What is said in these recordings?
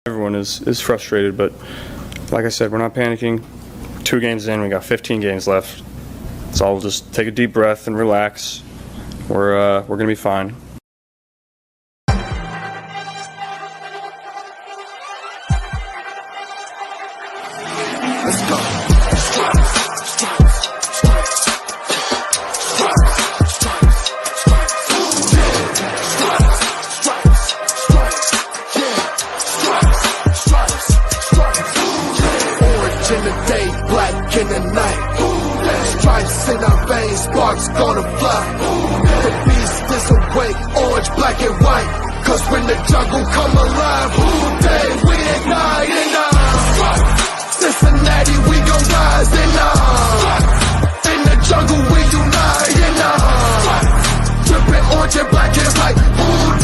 Everyone is frustrated, but like I said, we're not panicking. 2 games in, we got 15 games left. So I'll just take a deep breath and relax. We're gonna be fine. Let's go. Orange in the day, black in the night. Stripes in our veins, sparks gonna fly. The beast is awake, orange, black and white. Cause when the jungle come alive, day we ignite and Cincinnati, we gon' rise and in the jungle we unite and drippin' orange and black and white.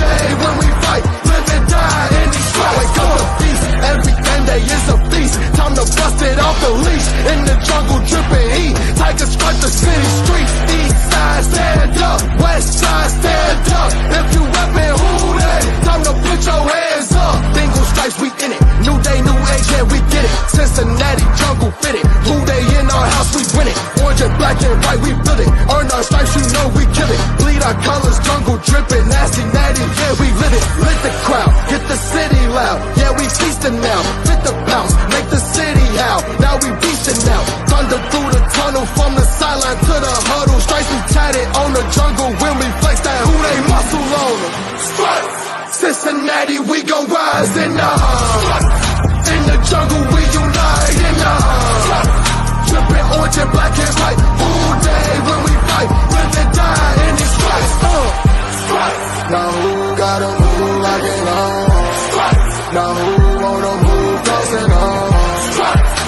Day when we fight, live and die in these stripes. Wake up the feast, every day is a feast. Time to bust it off the leash. In the jungle drippin' heat, tigers strike the city streets. East side stand up, west side stand up. If you reppin' Hooday, time to put your hands up. Bingo stripes, we in it. New day, new age, yeah, we get it. Cincinnati jungle fitted. Hooday in our house, we win it. Orange and black and white, we build it. Earn our stripes, you know we kill it. Bleed our colors, jungle drippin'. Nasty, natty, yeah, we live it. Lit the crowd, get the city loud. Yeah, we feastin' now. Fit the bounce, make the city howl. Now we beastin' now. Thunder through the tunnel, from the sideline to the huddle. Stripes we tatted on the jungle when we flex that Hooday muscle on them. Stripes, Cincinnati, we gon' rise and in the jungle we unite and drippin' orange and black and white. Hooday when we fight, live and die in these stripes. Now who gotta move like it on? Now who wanna move dancing on?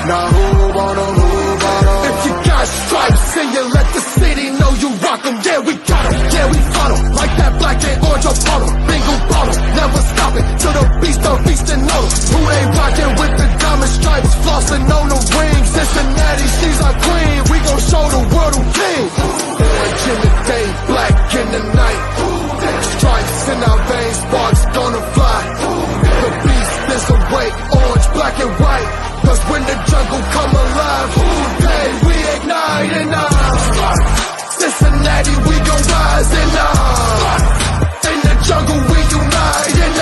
Now who wanna move on? If you got stripes and you let the city know you rock 'em, yeah we got 'em, yeah we fought 'em. Like that black and orange up on 'em, bingo bottle, never stop it till the beast are feasting on 'em. Who they rockin' with the diamond stripes, flossin' on the ring. Cincinnati, she's our queen, we gon' show the world who king. Orange in the day, black in the night. Stripes in our veins, sparks gonna fly. The beast is awake, orange, black and white. Cause when the jungle come alive, day we ignite and Cincinnati, we gon' rise and in the jungle we unite and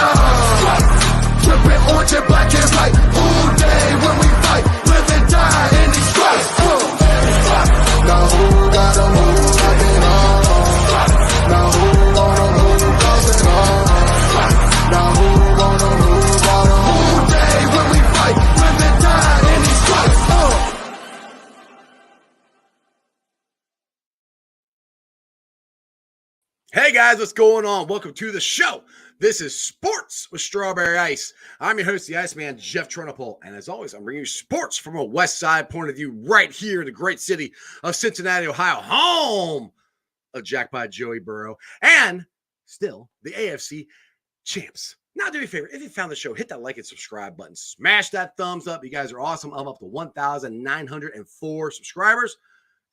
drippin' orange and black and white. Day when we fight, live and die in these stripes. Now who gotta move like it on? Now who wanna move dancing on? Now who wanna move on? Day when we fight, live and die in these stripes. Hey guys, what's going on? Welcome to the show. This is Sports with Strawberry Ice. I'm your host, the Iceman, Jeff Trenopole. And as always, I'm bringing you sports from a West Side point of view right here in the great city of Cincinnati, Ohio, home of Jackpot Joey Burrow and still the AFC champs. Now, do me a favor. If you found the show, hit that like and subscribe button. Smash that thumbs up. You guys are awesome. I'm up to 1,904 subscribers.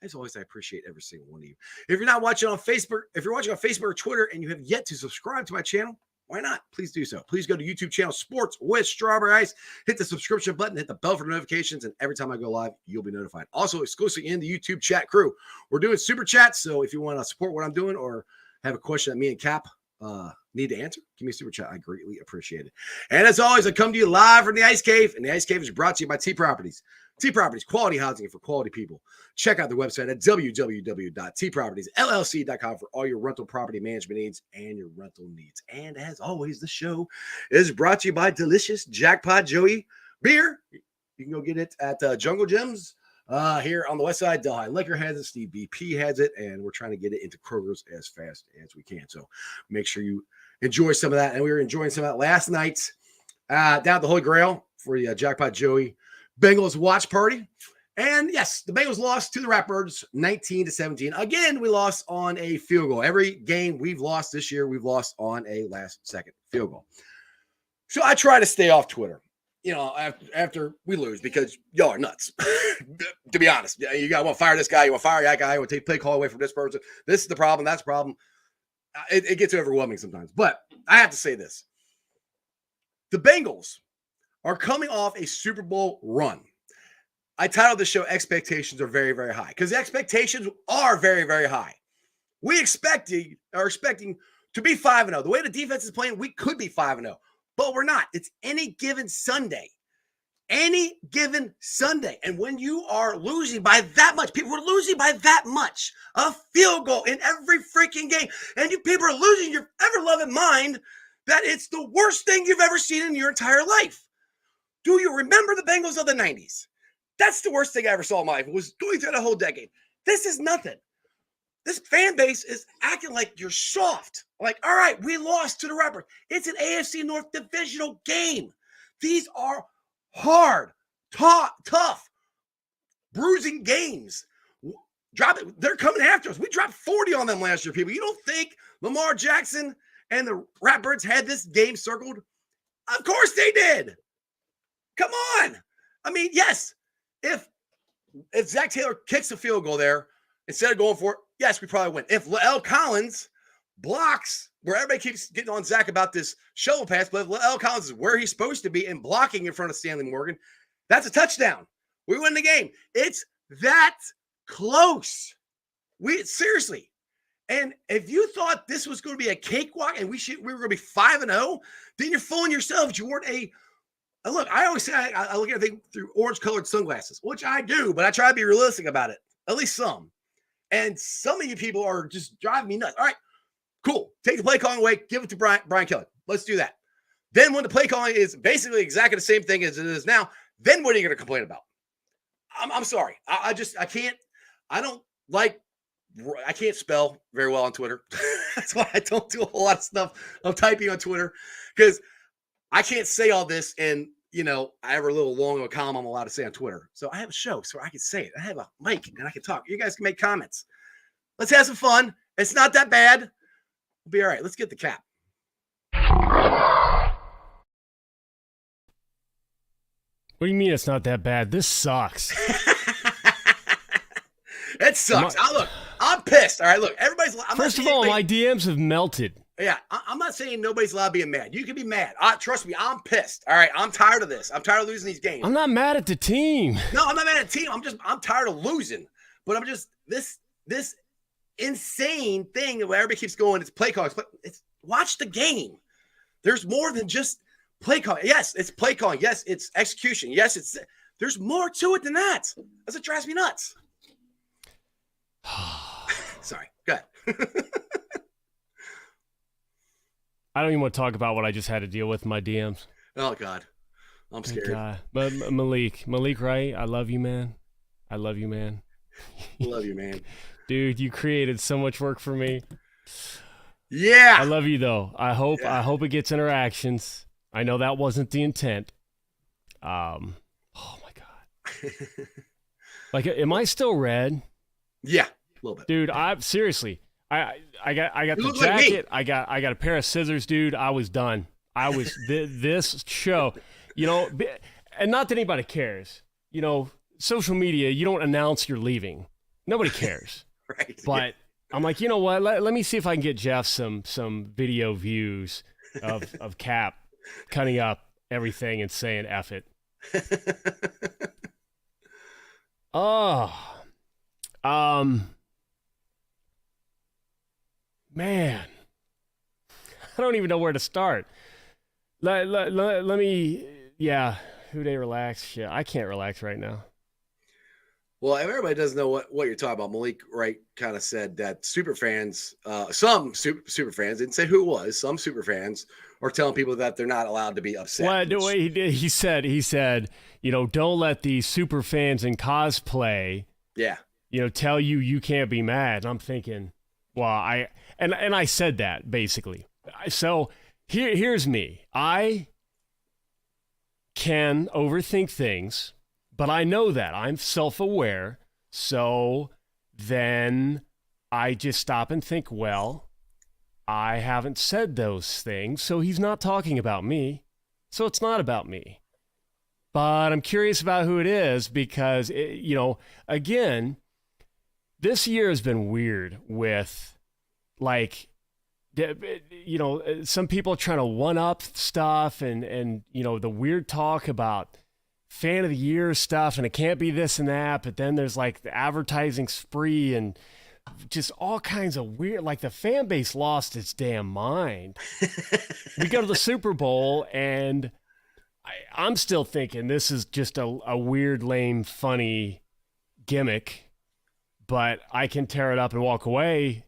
As always, I appreciate every single one of you. If you're not watching on Facebook, if you're watching on Facebook or Twitter and you have yet to subscribe to my channel, why not? Please do so. Please go to YouTube channel Sports with Strawberry Ice. Hit the subscription button, hit the bell for notifications, and every time I go live, you'll be notified. Also, exclusively in the YouTube chat crew. We're doing super chats, so if you want to support what I'm doing or have a question that me and Cap need to answer, give me a super chat. I greatly appreciate it. And as always, I come to you live from the Ice Cave, and the Ice Cave is brought to you by T Properties. T Properties, quality housing for quality people. Check out the website at www.tpropertiesllc.com for all your rental property management needs and your rental needs. And as always, the show is brought to you by delicious Jackpot Joey beer. You can go get it at Jungle Gyms here on the west side. Delhi Liquor has it, Steve BP has it, and we're trying to get it into Kroger's as fast as we can. So make sure you enjoy some of that. And we were enjoying some of that last night down at the Holy Grail for the Jackpot Joey Bengals watch party. And yes, the Bengals lost to the Ratbirds 19-17. Again, we lost on a field goal. Every game we've lost this year, we've lost on a last-second field goal. So I try to stay off Twitter, after we lose because y'all are nuts. To be honest, you got to want to fire this guy, you want to fire that guy, you want to take play call away from this person. This is the problem, that's the problem. it gets overwhelming sometimes. But I have to say this. The Bengals are coming off a Super Bowl run. I titled the show Expectations Are Very, Very High because the expectations are very, very high. We are expecting to be 5-0. The way the defense is playing, we could be 5-0, but we're not. It's any given Sunday. Any given Sunday. And when you are losing by that much, people are losing by that much, a field goal in every freaking game, and you people are losing your ever-loving mind that it's the worst thing you've ever seen in your entire life. Do you remember the Bengals of the 90s? That's the worst thing I ever saw in my life. It was going through the whole decade. This is nothing. This fan base is acting like you're soft. Like, all right, we lost to the Raptors. It's an AFC North divisional game. These are hard, tough, bruising games. They're coming after us. We dropped 40 on them last year, people. You don't think Lamar Jackson and the Ratbirds had this game circled? Of course they did. Come on. I mean, yes, if Zach Taylor kicks a field goal there instead of going for it, yes, we probably win. If Lael Collins blocks, where everybody keeps getting on Zach about this shovel pass, but if Lael Collins is where he's supposed to be and blocking in front of Stanley Morgan, that's a touchdown. We win the game. It's that close. Seriously. And if you thought this was going to be a cakewalk and we were going to be 5-0, then you're fooling yourselves. You weren't look, I always say I look at everything through orange-colored sunglasses, which I do, but I try to be realistic about it, at least some. And some of you people are just driving me nuts. All right, cool. Take the play calling away. Give it to Brian Kelly. Let's do that. Then when the play calling is basically exactly the same thing as it is now, then what are you going to complain about? I'm sorry. I can't spell very well on Twitter. That's why I don't do a whole lot of stuff of typing on Twitter, because I can't say all this and, I have a little long of a column I'm allowed to say on Twitter. So I have a show so I can say it. I have a mic and I can talk. You guys can make comments. Let's have some fun. It's not that bad. We'll be all right. Let's get the cap. What do you mean it's not that bad? This sucks. It sucks. I'm pissed. All right, look, First of all, my DMs have melted. Yeah, I'm not saying nobody's allowed to be mad. You can be mad. Trust me, I'm pissed. All right, I'm tired of this. I'm tired of losing these games. I'm not mad at the team. No, I'm not mad at the team. I'm tired of losing. But I'm just this insane thing where everybody keeps going. It's play calling. Watch the game. There's more than just play calling. Yes, it's play calling. Yes, it's execution. Yes, there's more to it than that. That's what drives me nuts. Sorry, go ahead. I don't even want to talk about what I just had to deal with in my DMs. Oh, God. I'm scared. God. But Malik, right? I love you, man. Love you, man. Dude, you created so much work for me. Yeah. I love you, though. I hope it gets interactions. I know that wasn't the intent. Oh, my God. Like, am I still red? Yeah, a little bit. Dude, seriously. I got the jacket. Like I got a pair of scissors, dude. I was done. I was this show, and not that anybody cares. Social media, you don't announce you're leaving. Nobody cares. Right. But I'm like, you know what? Let me see if I can get Jeff some video views of Cap cutting up everything and saying F it. Man, I don't even know where to start. Let me, who they relax? Shit, I can't relax right now. Well, everybody doesn't know what you're talking about. Malik Wright kind of said that super fans, some super fans, didn't say who it was, some super fans are telling people that they're not allowed to be upset. Well, the way he said, don't let the super fans in cosplay, tell you can't be mad. And I'm thinking, well, I said that basically. So here's me. I can overthink things, but I know that I'm self-aware. So then I just stop and think, well, I haven't said those things, so he's not talking about me. So it's not about me. But I'm curious about who it is because, again, this year has been weird with, like, some people are trying to one up stuff and the weird talk about fan of the year stuff, and it can't be this and that, but then there's like the advertising spree and just all kinds of weird, like the fan base lost its damn mind. We go to the Super Bowl and I'm still thinking this is just a weird, lame, funny gimmick, but I can tear it up and walk away.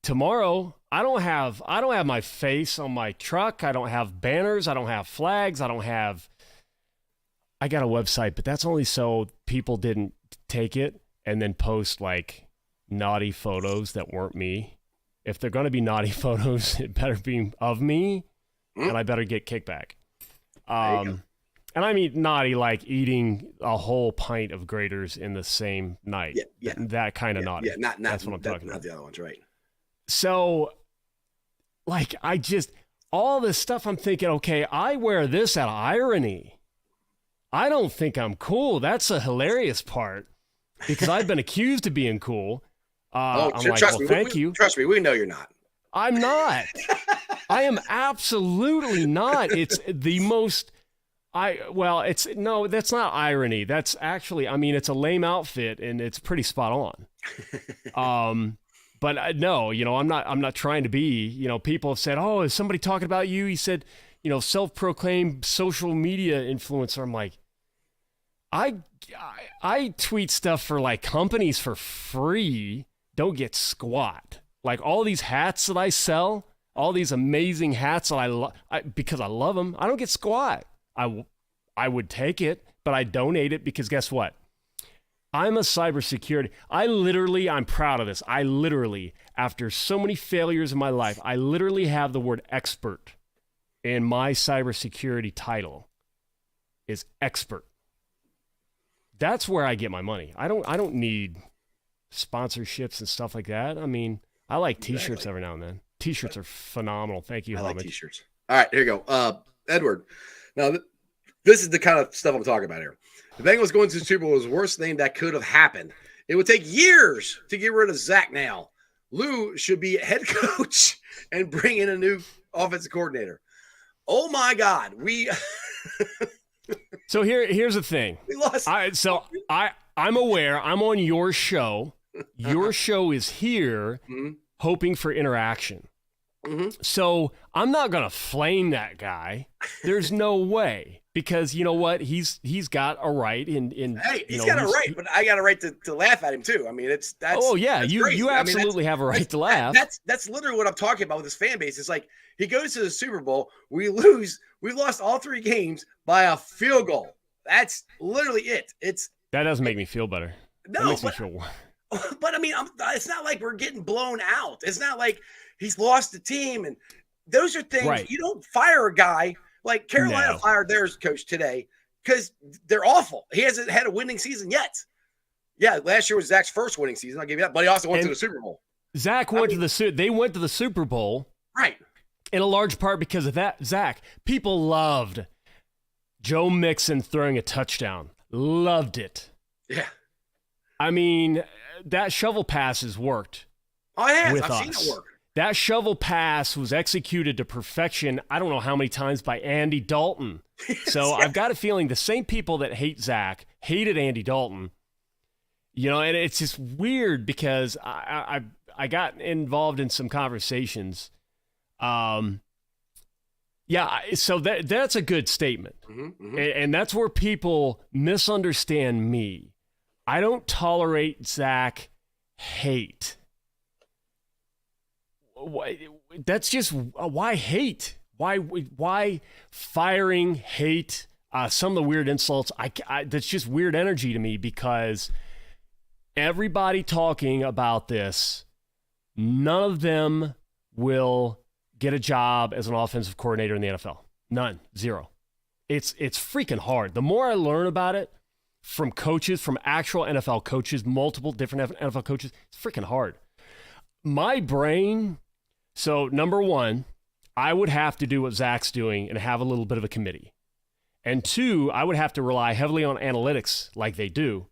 Tomorrow, I don't have my face on my truck. I don't have banners. I don't have flags. I got a website, but that's only so people didn't take it and then post like naughty photos that weren't me. If they're going to be naughty photos, it better be of me, and I better get kickback. And I mean naughty like eating a whole pint of graters in the same night. Yeah. That kind of naughty. Yeah, not that's what I'm talking not about. the other ones, right? So, like, all this stuff, I'm thinking, okay, I wear this out of irony. I don't think I'm cool. That's a hilarious part because I've been accused of being cool. I'm like, trust well, me, thank you. Trust me, we know you're not. I'm not. I am absolutely not. It's the most. That's not irony. That's actually, I mean, it's a lame outfit and it's pretty spot on. But no, I'm not trying to be, people have said, oh, is somebody talking about you? He said, self-proclaimed social media influencer. I'm like, I tweet stuff for like companies for free, don't get squat. Like all these hats that I sell, all these amazing hats that because I love them, I don't get squat. I would take it, but I donate it because guess what? I'm a cybersecurity. I'm proud of this. After so many failures in my life, I literally have the word expert in my cybersecurity title is expert. That's where I get my money. I don't need sponsorships and stuff like that. I mean, I like t-shirts every now and then. T-shirts are phenomenal. Thank you, I Homage. like t-shirts. All right, here you go. Edward. Now, this is the kind of stuff I'm talking about here. The Bengals going to the Super Bowl was the worst thing that could have happened. It would take years to get rid of Zach now. Lou should be head coach and bring in a new offensive coordinator. Oh, my God. So here's the thing. We lost. I'm aware. I'm on your show. Your show is here hoping for interaction. Mm-hmm. So I'm not going to flame that guy. There's no way. Because you know what? He's got a right in hey, he's got a right, but I got a right to laugh at him too. I mean, that's oh yeah, that's you absolutely have a right to laugh. That's literally what I'm talking about with his fan base. It's like he goes to the Super Bowl, we lose, we lost all 3 games by a field goal. That's literally it. That doesn't make me feel better. No, that makes me feel worse. But I mean, it's not like we're getting blown out. It's not like he's lost the team, and those are things you don't fire a guy. Like Carolina fired their coach today because they're awful. He hasn't had a winning season yet. Yeah, last year was Zach's first winning season. I'll give you that. But he also went to the Super Bowl. Zach went to the Super Bowl. Right. In a large part because of that, Zach. People loved Joe Mixon throwing a touchdown. Loved it. Yeah. I mean, that shovel pass has worked. Oh, it has. With I've us. seen it work. That shovel pass was executed to perfection, I don't know how many times, by Andy Dalton. So I've got a feeling the same people that hate Zach hated Andy Dalton. And it's just weird because I got involved in some conversations. So that's a good statement. Mm-hmm. And that's where people misunderstand me. I don't tolerate Zach hate. That's just why hate? Why firing, hate? Some of the weird insults. That's just weird energy to me because everybody talking about this, none of them will get a job as an offensive coordinator in the NFL. None, zero. It's freaking hard. The more I learn about it from coaches, from actual NFL coaches, multiple different NFL coaches, it's freaking hard. My brain. So, number one, I would have to do what Zach's doing and have a little bit of a committee. And 2, I would have to rely heavily on analytics like they do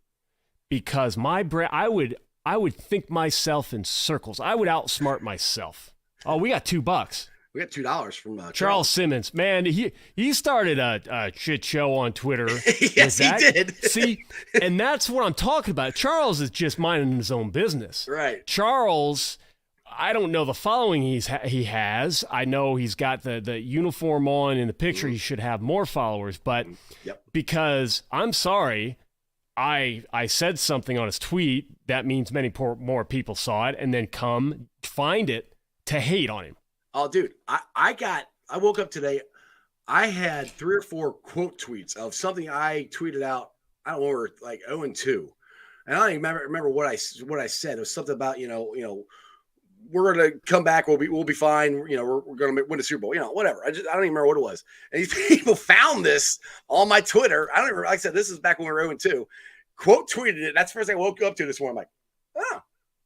because my brain, I would think myself in circles. I would outsmart myself. Oh, we got $2. We got $2 from Charles Simmons, man, he started a shit show on Twitter. Yes, with that. he did. See, and that's what I'm talking about. Charles is just minding his own business. Right. Charles, I don't know the following he has. I know he's got the uniform on in the picture. He should have more followers, but Yep. because I'm sorry, I said something on his tweet that means many more people saw it and then come find it to hate on him. Oh, dude, I woke up today. I had 3 or 4 quote tweets of something I tweeted out. I don't know, like 0-2, and I don't even remember what I said. It was something about we're gonna come back. We'll be fine. We're gonna win the Super Bowl. Whatever. I don't even remember what it was. And these people found this on my Twitter. I don't even. Like I said, this is back when we were 0-2. Quote tweeted it. That's the first thing I woke up to this morning. I'm like, oh,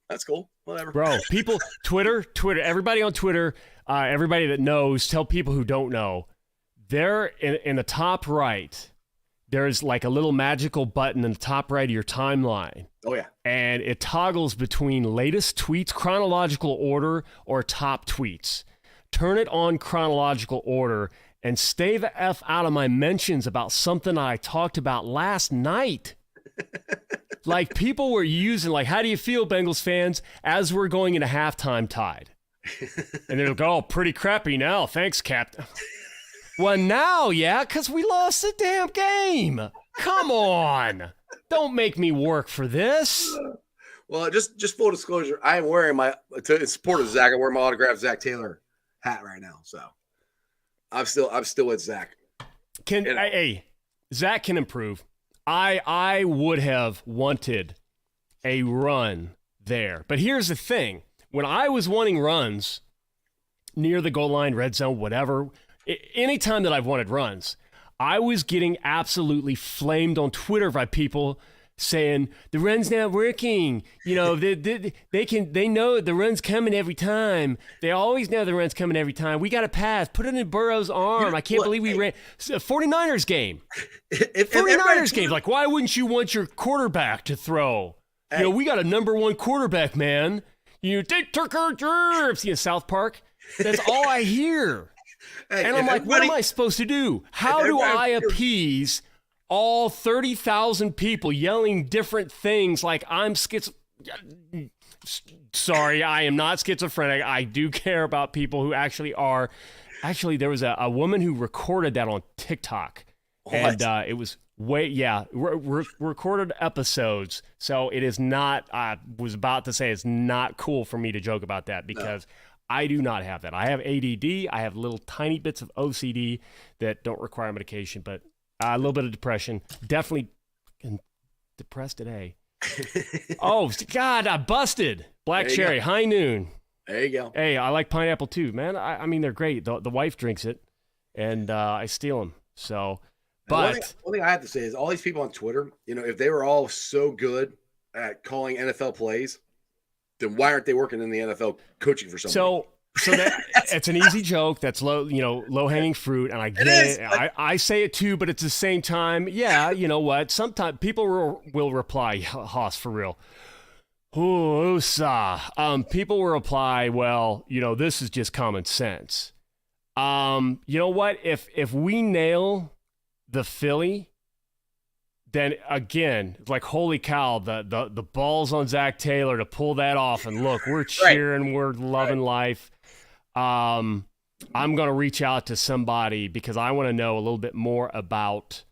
that's cool. Whatever. Bro, people, Twitter, everybody on Twitter, everybody that knows, tell people who don't know, there in the top right, there's like a little magical button in the top right of your timeline. Oh, yeah. And it toggles between latest tweets, chronological order, or top tweets. Turn it on chronological order and stay the F out of my mentions about something I talked about last night. Like people were using, like, how do you feel, Bengals fans, as we're going into halftime tied? And they'll go, oh, pretty crappy now. Thanks, Captain. Well, now, yeah, because we lost the damn game. Come on. Don't make me work for this. Well, just full disclosure, I am wearing in support of Zach, I'm wearing my autographed Zach Taylor hat right now. So I'm still with Zach. Hey, Zach can improve. I would have wanted a run there. But here's the thing. When I was wanting runs near the goal line, red zone, whatever, anytime that I've wanted runs, I was getting absolutely flamed on Twitter by people saying the run's not working. They know the run's coming every time. They always know the run's coming every time. We got to pass. Put it in Burrow's arm. I can't believe we ran. 49ers game. 49ers game. Like, why wouldn't you want your quarterback to throw? Hey. We got a number 1 quarterback, man. Take Tucker Jervs. South Park. That's all I hear. Hey, and I'm like, what am I supposed to do? How do I appease all 30,000 people yelling different things like I'm Sorry, I am not schizophrenic. I do care about people who actually are. Actually, there was a woman who recorded that on TikTok. What? And it was recorded episodes. So it is not, I was about to say it's not cool for me to joke about that because I do not have that. I have ADD. I have little tiny bits of OCD that don't require medication, but a little bit of depression. Definitely depressed today. Oh, God, I busted. Black cherry, high noon. There you go. Hey, I like pineapple too, man. I mean, they're great. The wife drinks it, and I steal them. So, but one thing I have to say is all these people on Twitter, if they were all so good at calling NFL plays, then why aren't they working in the NFL coaching for somebody? So that it's an easy joke. That's low hanging fruit, and I get it. I say it too, but at the same time, yeah, you know what? Sometimes people will reply, Haas, for real. People will reply, well, this is just common sense. You know what? If we nail the Philly, then again, like, holy cow, the ball's on Zach Taylor to pull that off. And look, we're cheering, we're loving life. I'm going to reach out to somebody because I want to know a little bit more about,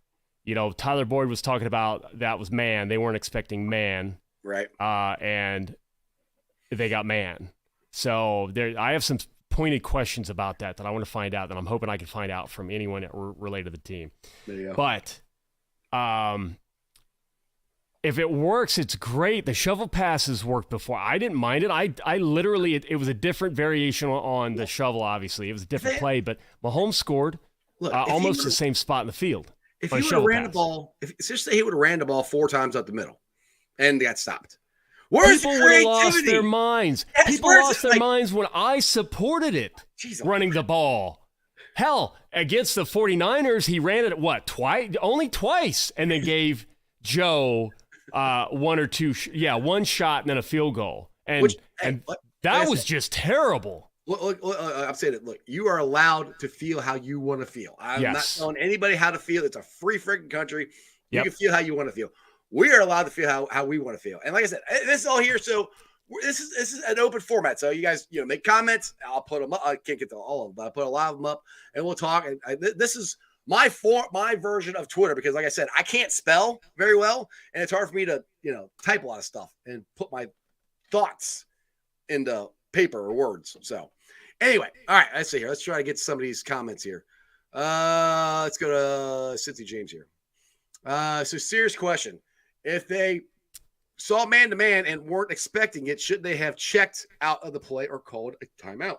Tyler Boyd was talking about that was man. They weren't expecting man. Right. And they got man. So I have some pointed questions about that I want to find out that I'm hoping I can find out from anyone that related to the team. There you go. But if it works, it's great. The shovel passes worked before. I didn't mind it. I literally, it was a different variation on the shovel, obviously. It was a different play, but Mahomes scored almost the same spot in the field. If he would have ran the ball, just say he would have ran the ball 4 times up the middle and got stopped. Where's People the would have creativity? lost their minds. Yes, People where's lost it? their minds when I supported it, Jeez, running the ball. Hell, against the 49ers, he ran it, twice? Only twice, and then gave Joe one or two, one shot and then a field goal. And that was just terrible. I'm saying it. Look, you are allowed to feel how you want to feel. I'm not Yes. telling anybody how to feel. It's a free freaking country. You Yep. can feel how you want to feel. We are allowed to feel how we want to feel. And like I said, this is all here. So this is an open format. So you guys, make comments. I'll put them up. I can't get to all of them, but I put a lot of them up, and we'll talk. And this is my version of Twitter, because like I said, I can't spell very well, and it's hard for me to type a lot of stuff and put my thoughts into paper or words. So anyway, all right, let's see here. Let's try to get some of these comments here. Let's go to Cincy James here. So serious question. If they saw man-to-man and weren't expecting it, should they have checked out of the play or called a timeout?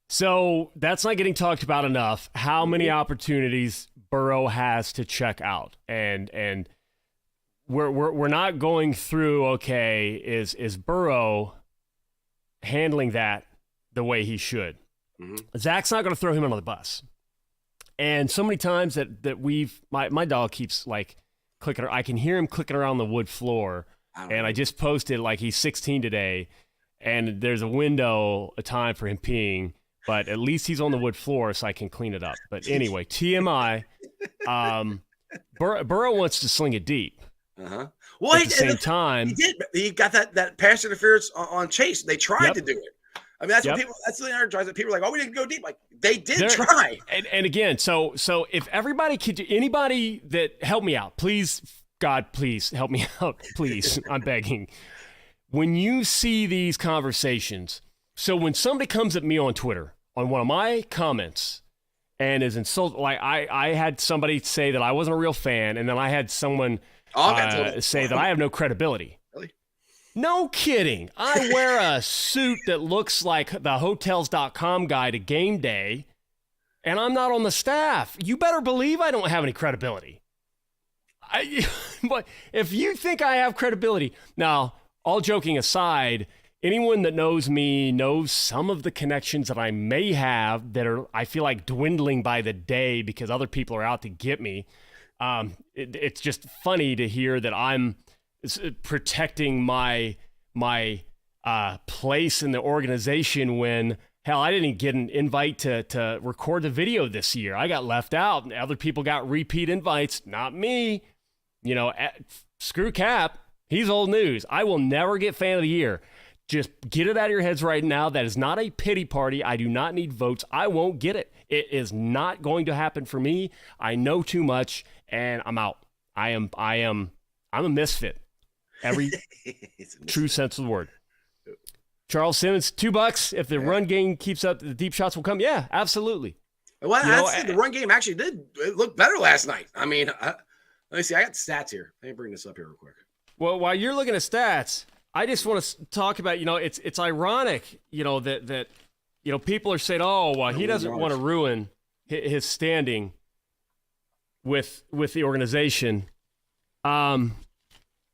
So that's not getting talked about enough. How many opportunities Burrow has to check out, and we're not going through. Okay, is Burrow handling that the way he should? Mm-hmm. Zach's not going to throw him under the bus. And so many times that my dog keeps like clicking. I can hear him clicking around the wood floor. And I just posted like he's 16 today, and there's a time for him peeing, but at least he's on the wood floor so I can clean it up. But anyway, TMI, Burrow wants to sling it deep. Uh-huh. Well, at the same time, he did. He got that pass interference on Chase. They tried to do it. I mean, that's what people. That's the other drives that people are like, "Oh, we didn't go deep." Like they did try. And again, so if everybody could, anybody that help me out, please. God, please help me out, please. I'm begging. When you see these conversations, so when somebody comes at me on Twitter on one of my comments and is insulted, like I had somebody say that I wasn't a real fan, and then I had someone say that I have no credibility. Really? No kidding. I wear a suit that looks like the Hotels.com guy to game day, and I'm not on the staff. You better believe I don't have any credibility. But if you think I have credibility, now, all joking aside, anyone that knows me knows some of the connections that I may have that are, I feel like, dwindling by the day because other people are out to get me. It's just funny to hear that I'm protecting my place in the organization when, hell, I didn't get an invite to record the video this year. I got left out, and other people got repeat invites, not me. Screw Cap. He's old news. I will never get fan of the year. Just get it out of your heads right now. That is not a pity party. I do not need votes. I won't get it. It is not going to happen for me. I know too much, and I'm out. I'm a misfit. Every true sense of the word. Charles Simmons, $2. If the run game keeps up, the deep shots will come. Yeah, absolutely. Well, the run game actually did look better last night. I mean, let me see. I got the stats here. Let me bring this up here real quick. Well, while you're looking at stats, I just want to talk about, it's ironic, that people are saying, oh, well, he doesn't want to ruin his standing with the organization. A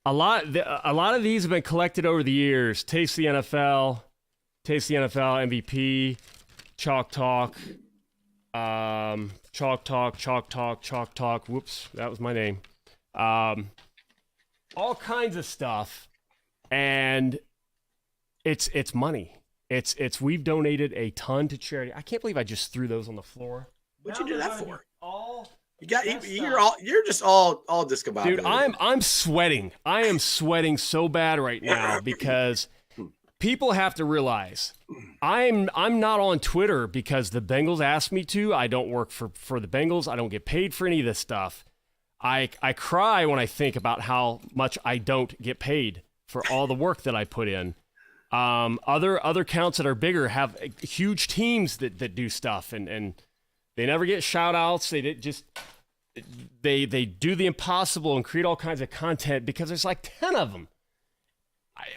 lot of these have been collected over the years. Taste the NFL MVP, Chalk Talk, Chalk Talk. Whoops, that was my name. All kinds of stuff, and it's money. It's we've donated a ton to charity. I can't believe I just threw those on the floor. What'd you do that for? You're just all discombobulated. Dude, I'm sweating. I am sweating so bad right now because people have to realize I'm not on Twitter because the Bengals asked me to. I don't work for the Bengals. I don't get paid for any of this stuff. I cry when I think about how much I don't get paid for all the work that I put in. Other accounts that are bigger have huge teams that do stuff, and they never get shout outs. They do the impossible and create all kinds of content because there's like 10 of them.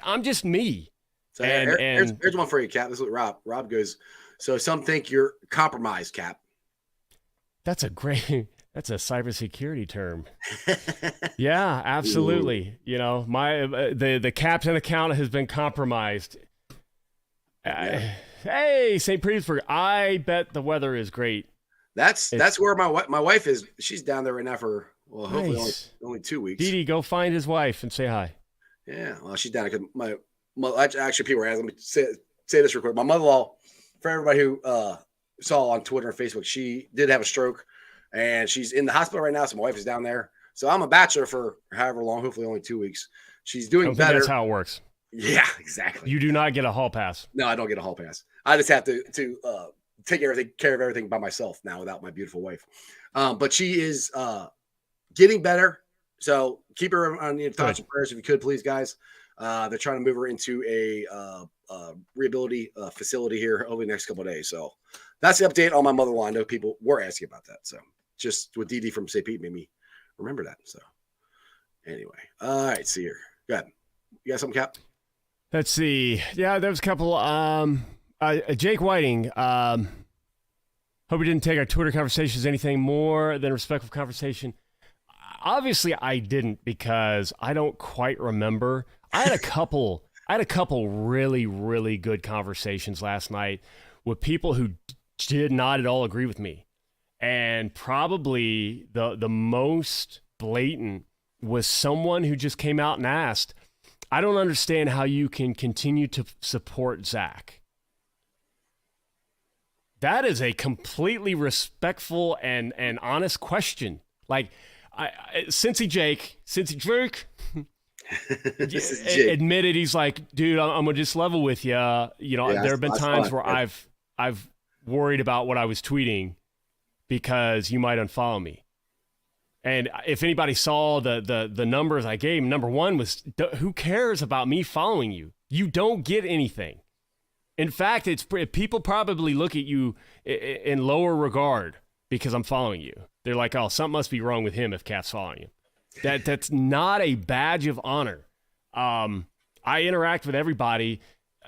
I'm just me. So here's one for you, Cap. This is what Rob goes. So some think you're compromised, Cap. That's a cybersecurity term. Yeah, absolutely. Ooh. My the Captain account has been compromised. Hey, St. Petersburg, I bet the weather is great. That's where my wife is. She's down there right now for hopefully only 2 weeks. Dee, go find his wife and say hi. Yeah, well, she's down because actually people are asking me to say this real quick. My mother-in-law for everybody who saw on Twitter and Facebook, she did have a stroke, and she's in the hospital right now. So my wife is down there. So I'm a bachelor for however long, hopefully only 2 weeks. She's I doing don't think better. that's how it works. Yeah, exactly. You do not get a hall pass. No, I don't get a hall pass. I just have to take care of everything by myself now without my beautiful wife. But she is getting better. So keep her on your thoughts and prayers if you could, please, guys. They're trying to move her into a rehabilitation facility here over the next couple of days. So that's the update on my mother-in-law. I know people were asking about that. So just with Dee from St. Pete made me remember that. So anyway, all right, see here. Go ahead. You got something, Cap? Let's see. Yeah, there was a couple. Jake Whiting. Hope we didn't take our Twitter conversations anything more than respectful conversation. Obviously, I didn't because I don't quite remember. I had a couple really, really good conversations last night with people who did not at all agree with me, and probably the most blatant was someone who just came out and asked, "I don't understand how you can continue to support Zach." That is a completely respectful and honest question. Like, Cincy Jake This is Jake. admitted, he's like, dude, I'm gonna just level with you. You know, Yeah, there have been that's times fine. where Yeah. I've worried about what I was tweeting because you might unfollow me. And if anybody saw the numbers I gave, number one was, who cares about me following you? You don't get anything. In fact, people probably look at you in lower regard because I'm following you. They're like, oh, something must be wrong with him if Cap's following you. That's not a badge of honor. I interact with everybody.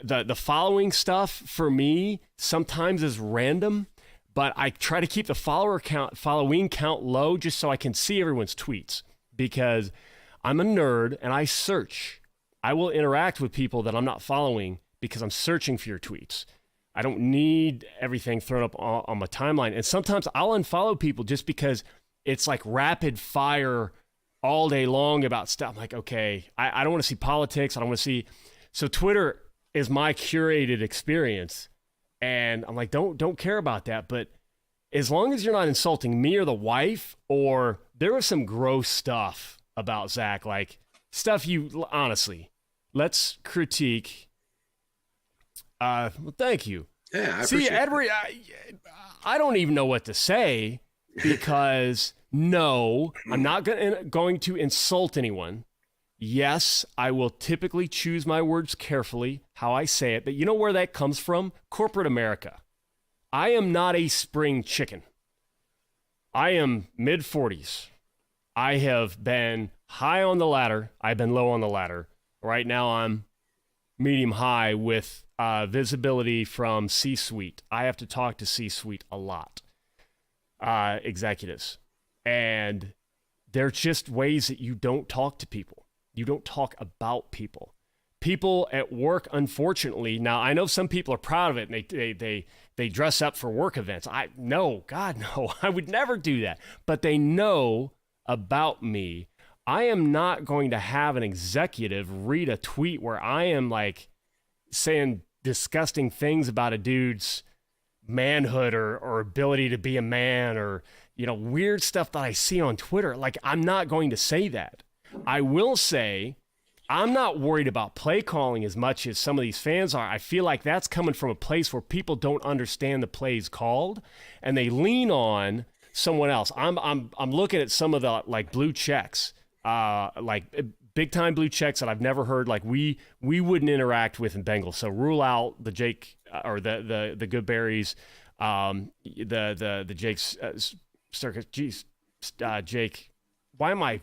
The following stuff for me sometimes is random, but I try to keep the following count low just so I can see everyone's tweets because I'm a nerd and I search. I will interact with people that I'm not following because I'm searching for your tweets. I don't need everything thrown up on my timeline. And sometimes I'll unfollow people just because it's like rapid fire all day long about stuff. I'm like, okay, I don't want to see politics. I don't want to see. So Twitter is my curated experience. And I'm like, don't care about that. But as long as you're not insulting me or the wife, or there was some gross stuff about Zach, like stuff you, honestly, let's critique. Well, thank you. Yeah, I See, appreciate it. Edward, I don't even know what to say because no, I'm not going to insult anyone. Yes, I will typically choose my words carefully, how I say it, but you know where that comes from? Corporate America. I am not a spring chicken. I am mid-40s. I have been high on the ladder. I've been low on the ladder. Right now I'm medium high with visibility from C-suite. I have to talk to C-suite a lot, executives. And there's just ways that you don't talk to people. You don't talk about people. People at work, unfortunately, now I know some people are proud of it and they dress up for work events. God, no, I would never do that. But they know about me. I am not going to have an executive read a tweet where I am like saying disgusting things about a dude's manhood or ability to be a man or, you know, weird stuff that I see on Twitter. Like, I'm not going to say that. I will say I'm not worried about play calling as much as some of these fans are. I feel like that's coming from a place where people don't understand the plays called and they lean on someone else. I'm looking at some of the like blue checks, like big time blue checks that I've never heard. Like we wouldn't interact with in Bengals. So rule out the Jake or the Goodberries, the Jake's circus. Jeez, Jake. Why am I?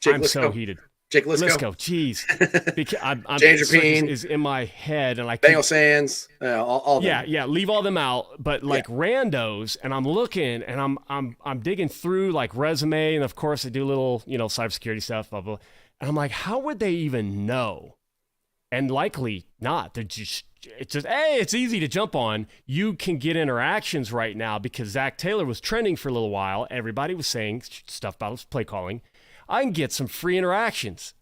Jake I'm Lisco. so heated. Jake Lisco. Jeez. Because James circus Rapine. is in my head, and I can't. Bengal Sands. All of them. Yeah, leave all them out. But like randos, and I'm looking, and I'm digging through like resume, and of course I do a little cybersecurity stuff, blah blah. And I'm like, how would they even know? And likely not. They're just hey, it's easy to jump on. You can get interactions right now because Zach Taylor was trending for a little while. Everybody was saying stuff about his play calling. I can get some free interactions.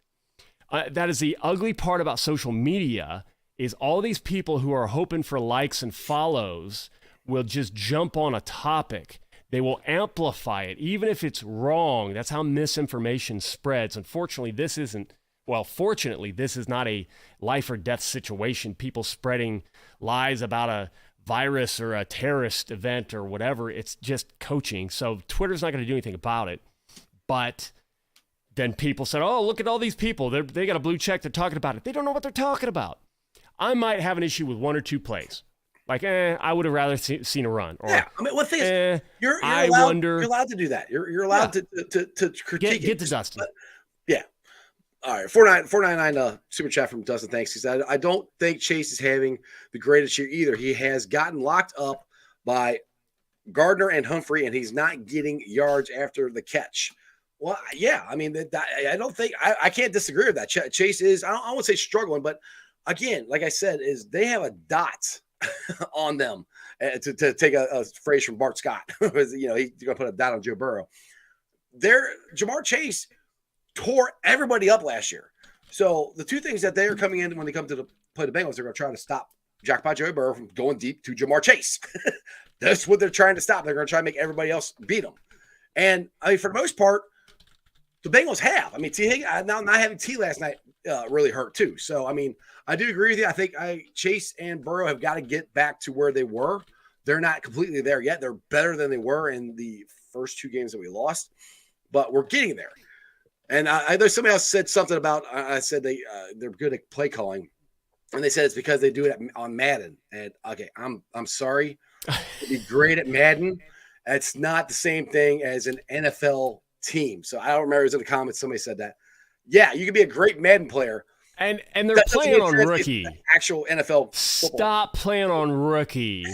That is the ugly part about social media is all these people who are hoping for likes and follows will just jump on a topic. They will amplify it, even if it's wrong. That's how misinformation spreads. Unfortunately, fortunately, this is not a life or death situation. People spreading lies about a virus or a terrorist event or whatever. It's just coaching. So Twitter's not going to do anything about it. But then people said, oh, look at all these people. They got a blue check. They're talking about it. They don't know what they're talking about. I might have an issue with one or two plays. Like, I would have rather seen a run. Or, yeah, I mean, one thing is, you're allowed to do that. You're allowed to critique get to Dustin. But, yeah. All right, 499 super chat from Dustin. Thanks. He said, I don't think Chase is having the greatest year either. He has gotten locked up by Gardner and Humphrey, and he's not getting yards after the catch. Well, yeah, I mean, I don't think I can't disagree with that. Chase is, I won't say struggling, but again, like I said, is they have a dot on them, to take a phrase from Bart Scott. He's going to put a dot on Joe Burrow. Jamar Chase tore everybody up last year. So the two things that they are coming in when they come to play the Bengals, they're going to try to stop jackpot Joe Burrow from going deep to Jamar Chase. That's what they're trying to stop. They're going to try to make everybody else beat them. And I mean, for the most part, the Bengals have. I mean, now not having T last night really hurt too. So, I mean, I do agree with you. I think Chase and Burrow have got to get back to where they were. They're not completely there yet. They're better than they were in the first two games that we lost, but we're getting there. And there's somebody else said something about, I said they're good at play calling, and they said it's because they do it on Madden. And okay, I'm sorry, to be great at Madden, it's not the same thing as an NFL team. So I don't remember, it was in the comments, somebody said that. Yeah, you can be a great Madden player, and they're playing on rookie. Actual NFL football. Stop playing on rookie.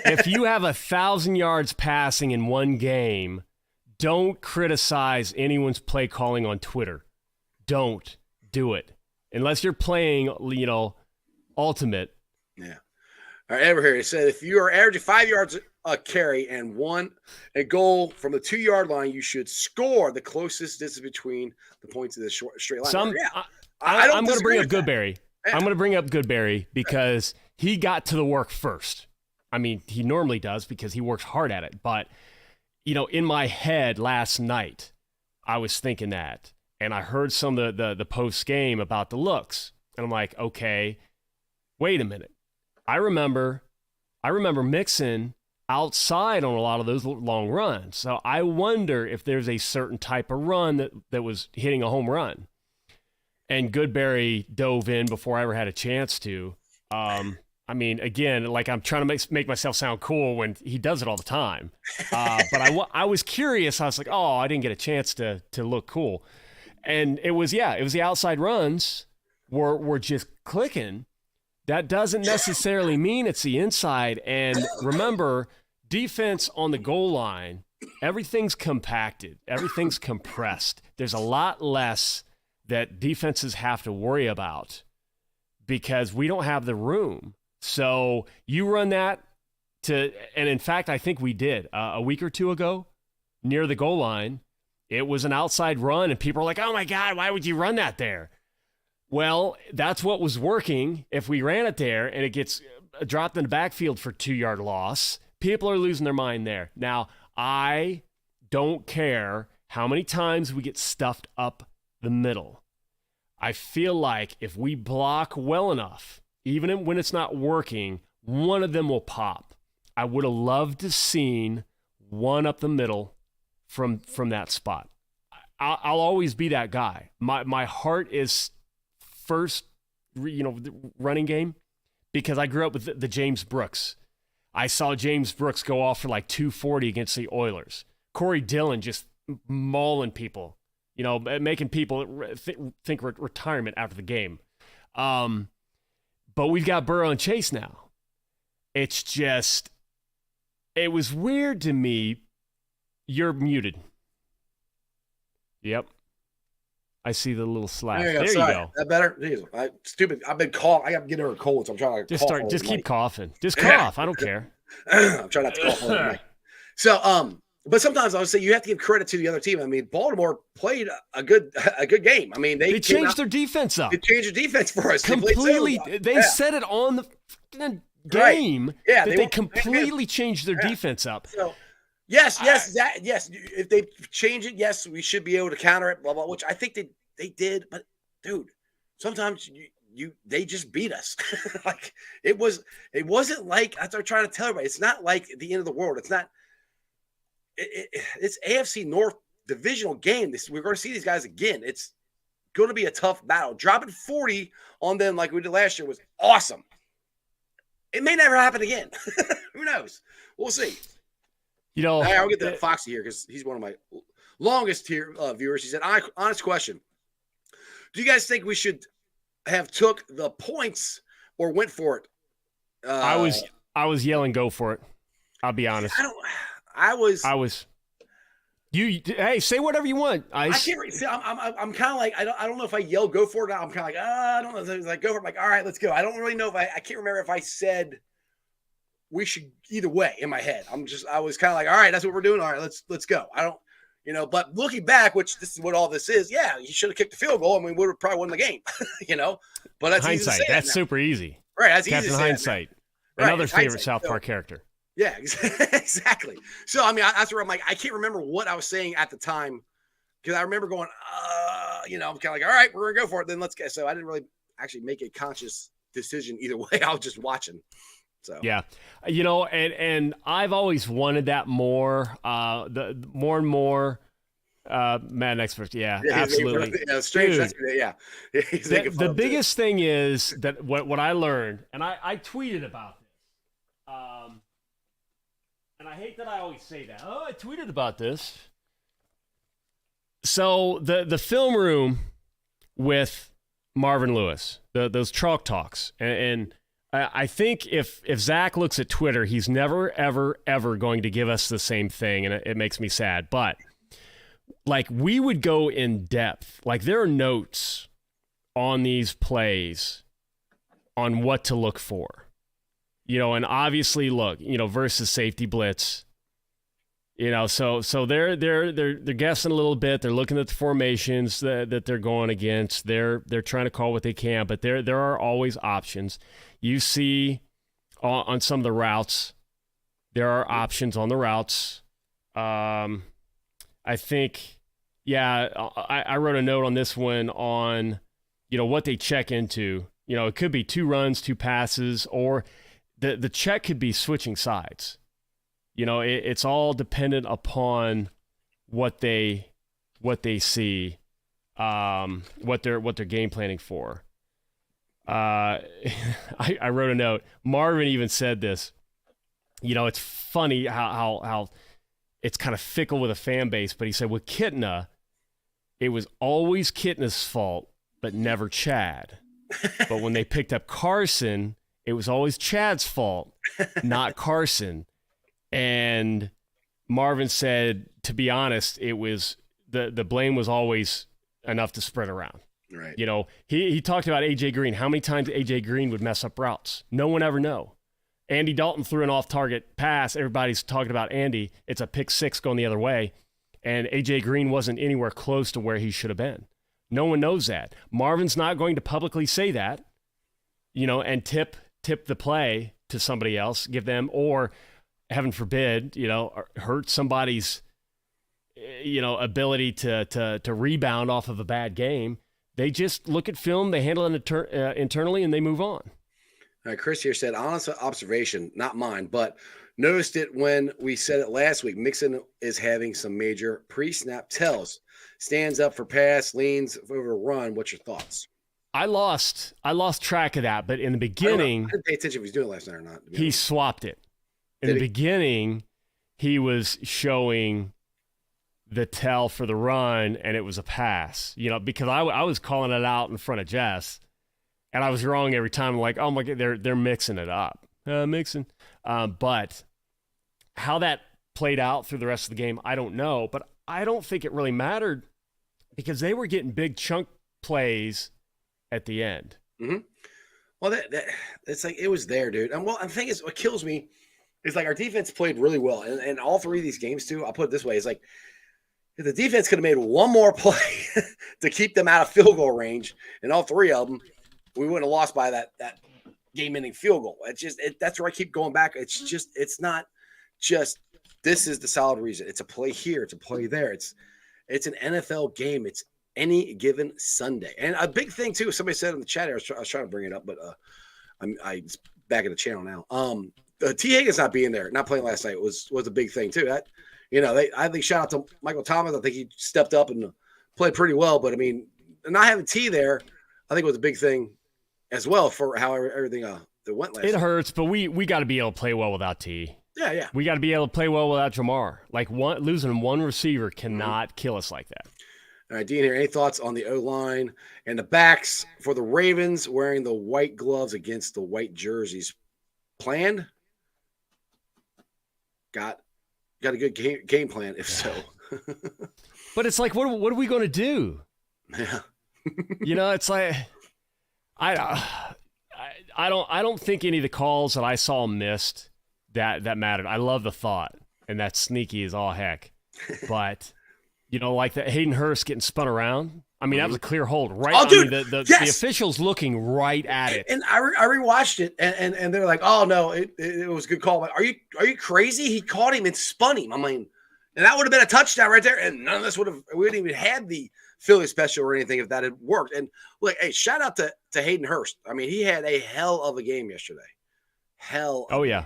If you have 1,000 yards passing in one game, don't criticize anyone's play calling on Twitter. Don't do it unless you're playing, ultimate. Yeah. All right, Ever here. He said if you are averaging 5 yards a carry and a goal from the 2-yard line, you should score the closest distance between the points of the straight line. I'm going to bring up Goodberry. Yeah. I'm going to bring up Goodberry because he got to the work first. I mean, he normally does because he works hard at it. But, in my head last night, I was thinking that. And I heard some of the post-game about the looks. And I'm like, okay, wait a minute. I remember Mixon outside on a lot of those long runs. So I wonder if there's a certain type of run that was hitting a home run. And Goodberry dove in before I ever had a chance to. I mean, again, like I'm trying to make myself sound cool when he does it all the time. But I was curious. I was like, oh, I didn't get a chance to look cool. And it was the outside runs were just clicking. That doesn't necessarily mean it's the inside. And remember, defense on the goal line, everything's compacted. Everything's compressed. There's a lot less that defenses have to worry about because we don't have the room. So you run that and in fact, I think we did a week or two ago near the goal line. It was an outside run and people are like, oh my God, why would you run that there? Well, that's what was working. If we ran it there and it gets dropped in the backfield for 2-yard loss, people are losing their mind there. Now, I don't care how many times we get stuffed up the middle. I feel like if we block well enough, even when it's not working, one of them will pop. I would have loved to seen one up the middle from that spot. I'll always be that guy. My heart is first, running game because I grew up with the James Brooks. I saw James Brooks go off for like 240 against the Oilers. Corey Dillon just mauling people, making people think retirement after the game. But we've got Burrow and Chase now. It's just, it was weird to me. You're muted. Yep. I see the little slash. There you go. That better? Jeez, stupid. I've been coughing. I got to get over a cold, so I'm trying to just keep coughing. Just cough. I don't care. I'm trying not to cough. So, But sometimes I would say you have to give credit to the other team. I mean, Baltimore played a good game. I mean, They changed their defense up They changed their defense for us. completely. They said it on the freaking game Yeah, that they completely changed their defense up. So, yes. If they change it, yes, we should be able to counter it. Blah blah. Which I think they did. But dude, sometimes they just beat us. Like it wasn't like as they're trying to tell everybody. It's not like the end of the world. It's not. It's AFC North divisional game. We're going to see these guys again. It's going to be a tough battle. Dropping 40 on them like we did last year was awesome. It may never happen again. Who knows? We'll see. You know, I'll get to Foxy here because he's one of my longest viewers. He said, honest question. Do you guys think we should have took the points or went for it? I was yelling, go for it. I'll be honest. I was. Hey, say whatever you want. I can't see. I'm kind of like I don't know if I yell go for it. I'm kind of like I don't know. If I was like go for it. I'm like all right, let's go. I don't really know if I can't remember if I said we should either way in my head. I was kind of like all right, that's what we're doing. All right, let's go. I don't, but looking back, which this is what all this is. Yeah, you should have kicked the field goal. I mean, we would have probably won the game. But that's hindsight. That's super easy. Right. That's Captain easy. Hindsight. Right, Another favorite hindsight. South Park character. Yeah, exactly. So, I mean, that's where I'm like, I can't remember what I was saying at the time because I remember going, I'm kind of like, all right, we're going to go for it. Then let's go. So I didn't really actually make a conscious decision either way. I was just watching. So, yeah, and I've always wanted that more, the more and more Madden expert. Yeah, absolutely. Strange. Dude, the the biggest thing is that what I learned, and I tweeted about this. And I hate that I always say that. Oh, I tweeted about this. So the film room with Marvin Lewis, those chalk talks, and I think if Zach looks at Twitter, he's never ever ever going to give us the same thing, and it makes me sad. But like we would go in depth, like there are notes on these plays on what to look for. And obviously, look, versus safety blitz, so they're guessing a little bit. They're looking at the formations that they're going against. They're trying to call what they can, but there are always options. You see on some of the routes, there are options on the routes. I think, I wrote a note on this one on, what they check into. It could be 2 runs, 2 passes, or the check could be switching sides. It's all dependent upon what they see, what they're game planning for. I wrote a note. Marvin even said this. It's funny how it's kind of fickle with a fan base, but he said with Kitna, it was always Kitna's fault, but never Chad. But when they picked up Carson, it was always Chad's fault, not Carson. And Marvin said, to be honest, it was the blame was always enough to spread around. Right. He talked about A.J. Green, how many times A.J. Green would mess up routes. No one ever know. Andy Dalton threw an off-target pass. Everybody's talking about Andy. It's a pick 6 going the other way. And A.J. Green wasn't anywhere close to where he should have been. No one knows that. Marvin's not going to publicly say that, and tip the play to somebody else, give them, or heaven forbid, hurt somebody's, ability to rebound off of a bad game. They just look at film, they handle it internally, and they move on. All right, Chris here said, honest observation, not mine, but noticed it when we said it last week. Mixon is having some major pre-snap tells. Stands up for pass, leans over run. What's your thoughts? I lost track of that, but in the beginning, I didn't pay attention if he was doing it last night or not. He swapped it. In the beginning, he was showing the tell for the run, and it was a pass. Because I was calling it out in front of Jess, and I was wrong every time. I'm like, oh my God, they're mixing it up, but how that played out through the rest of the game, I don't know. But I don't think it really mattered because they were getting big chunk plays at the end. Mm-hmm. Well, it's like it was there, dude. And the thing is, what kills me It's like our defense played really well. And all three of these games, too, I'll put it this way. It's like if the defense could have made one more play to keep them out of field goal range, and all three of them, we wouldn't have lost by that game-ending field goal. That's where I keep going back. It's not just this is the solid reason. It's a play here. It's a play there. It's an NFL game. It's any given Sunday. And a big thing, too, somebody said in the chat, I was trying to bring it up, but I'm back at the channel now. T. Higgins not being there, not playing last night was a big thing, too. I think shout out to Michael Thomas. I think he stepped up and played pretty well. But, I mean, not having T there, I think was a big thing as well for how everything that went last night. It hurts, but we got to be able to play well without T. Yeah. We got to be able to play well without Jamar. Like losing one receiver cannot kill us like that. All right, Dean here. Any thoughts on the O-line and the backs for the Ravens wearing the white gloves against the white jerseys? Planned? Got a good game plan, if so. But it's like, what are we going to do? Yeah. It's like I don't think any of the calls that I saw missed that mattered. I love the thought, and that's sneaky as all heck. But like the Hayden Hurst getting spun around. I mean, that was a clear hold, right? Oh, dude, the officials looking right at it. And I rewatched it, and they're like, "Oh no, it was a good call." But are you crazy? He caught him and spun him. I mean, and that would have been a touchdown right there, and none of this we wouldn't even had the Philly special or anything if that had worked. And look, hey, shout out to Hayden Hurst. I mean, he had a hell of a game yesterday. Oh yeah.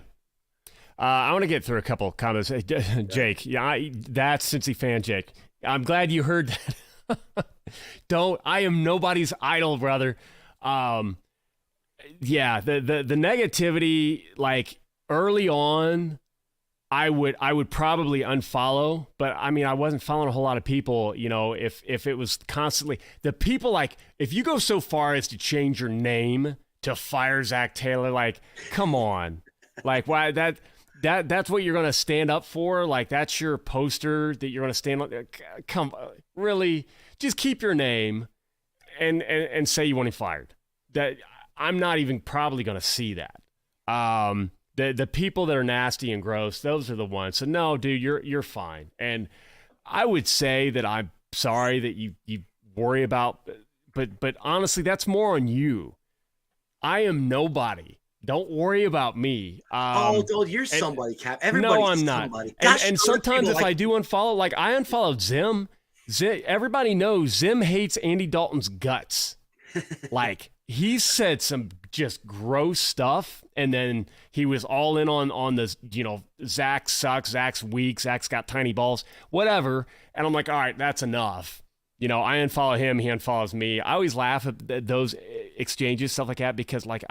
I want to get through a couple of comments. Jake, that's Cincy fan, Jake. I'm glad you heard that. I am nobody's idol, brother. The negativity, like early on, I would probably unfollow, but I mean, I wasn't following a whole lot of people, if it was constantly the people, like if you go so far as to change your name to fire Zach Taylor, like, come on, like why that's what you're going to stand up for. Like that's your poster that you're going to stand on. Come, really, just keep your name and say you want him fired. That I'm not even probably going to see that. The people that are nasty and gross, those are the ones. So no, dude, you're fine. And I would say that I'm sorry that you worry about, but honestly, that's more on you. I am nobody. Don't worry about me. Dude, you're somebody, Cap. Everybody's no, I'm not. somebody. Gosh, and sometimes if I do unfollow, like I unfollowed Zim. Everybody knows Zim hates Andy Dalton's guts. Like he said some just gross stuff, and then he was all in on this, Zach sucks, Zach's weak, Zach's got tiny balls, whatever. And I'm like, all right, that's enough. I unfollow him, he unfollows me. I always laugh at those exchanges, stuff like that, because like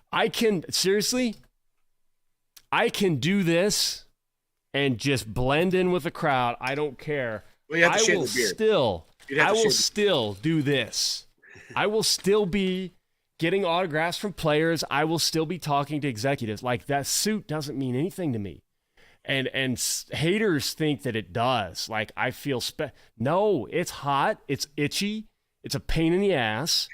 I can do this and just blend in with the crowd. I don't care. Well, you have to shave the beard. I will still do this. I will still be getting autographs from players. I will still be talking to executives. Like that suit doesn't mean anything to me. And haters think that it does. Like I feel no, it's hot. It's itchy. It's a pain in the ass.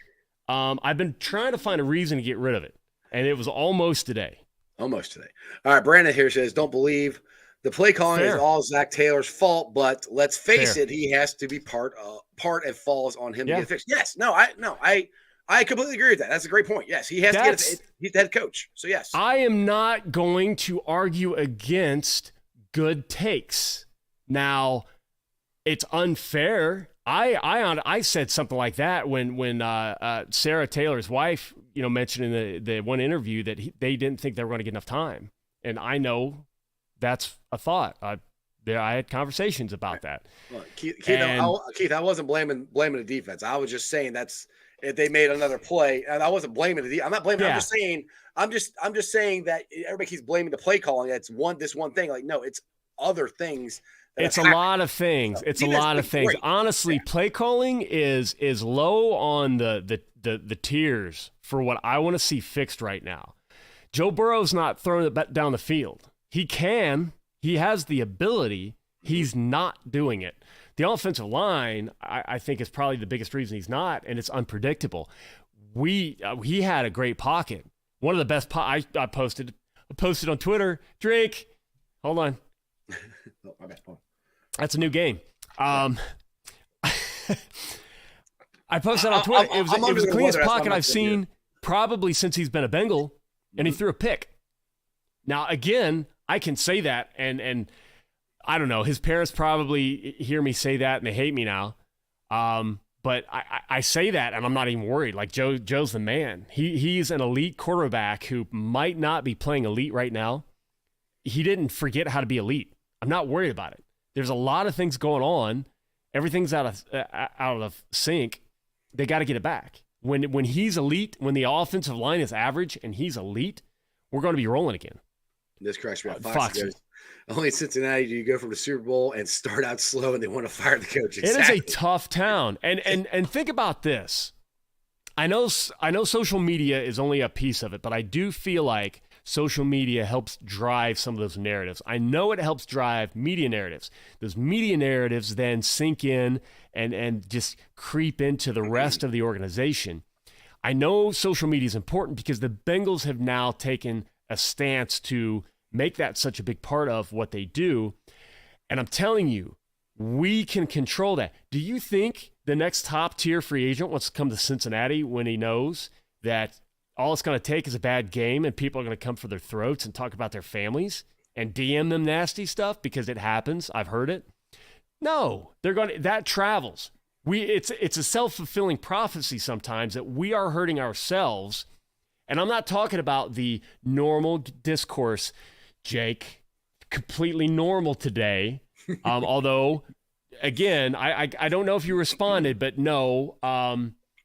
I've been trying to find a reason to get rid of it. And it was almost today. All right, Brandon here says, don't believe the play calling is all Zach Taylor's fault, but let's face it, he has to be part and falls on him to get it fixed. Yes, I completely agree with that. That's a great point. Yes, he has to get it. He's the head coach. So yes. I am not going to argue against good takes. Now, it's unfair. I said something like that when Sarah Taylor's wife, mentioned in the one interview that they didn't think they were going to get enough time, and I know that's a thought. I had conversations about that. Well, Keith, I wasn't blaming the defense. I was just saying that's if they made another play, and I wasn't blaming I'm not blaming. Yeah. I'm just saying that everybody keeps blaming the play calling. That's this one thing. Like no, it's other things. It's a lot of things. It's a lot of things. Great. Honestly, play calling is low on the tiers for what I want to see fixed right now. Joe Burrow's not throwing it down the field. He can. He has the ability. He's not doing it. The offensive line, I think, is probably the biggest reason he's not, and it's unpredictable. He had a great pocket. One of the best I posted posted on Twitter. Drink. Hold on. Oh, my bad. Hold on. That's a new game. I posted on Twitter. I'm It was under the the cleanest weather, that's why pocket I'm not I've sitting seen probably since he's been a Bengal, and he threw a pick. Now, again, I can say that, and I don't know. His parents probably hear me say that, and they hate me now. But I say that, and I'm not even worried. Like, Joe's the man. He's an elite quarterback who might not be playing elite right now. He didn't forget how to be elite. I'm not worried about it. There's a lot of things going on. Everything's out of sync. They got to get it back. When he's elite, when the offensive line is average and he's elite, we're going to be rolling again. This cracks me up. Fox. Goes, only in Cincinnati do you go from the Super Bowl and start out slow and they want to fire the coach. It is a tough town. And think about this. I know social media is only a piece of it, but I do feel like social media helps drive some of those narratives. I know it helps drive media narratives. Those media narratives then sink in and just creep into the rest of the organization. I know social media is important because the Bengals have now taken a stance to make that such a big part of what they do. And I'm telling you, we can control that. Do you think the next top tier free agent wants to come to Cincinnati when he knows that all it's going to take is a bad game and people are going to come for their throats and talk about their families and DM them nasty stuff because it happens? I've heard it. No, that travels. It's a self-fulfilling prophecy sometimes that we are hurting ourselves. And I'm not talking about the normal discourse, Jake, completely normal today. Although, again, I don't know if you responded, but no,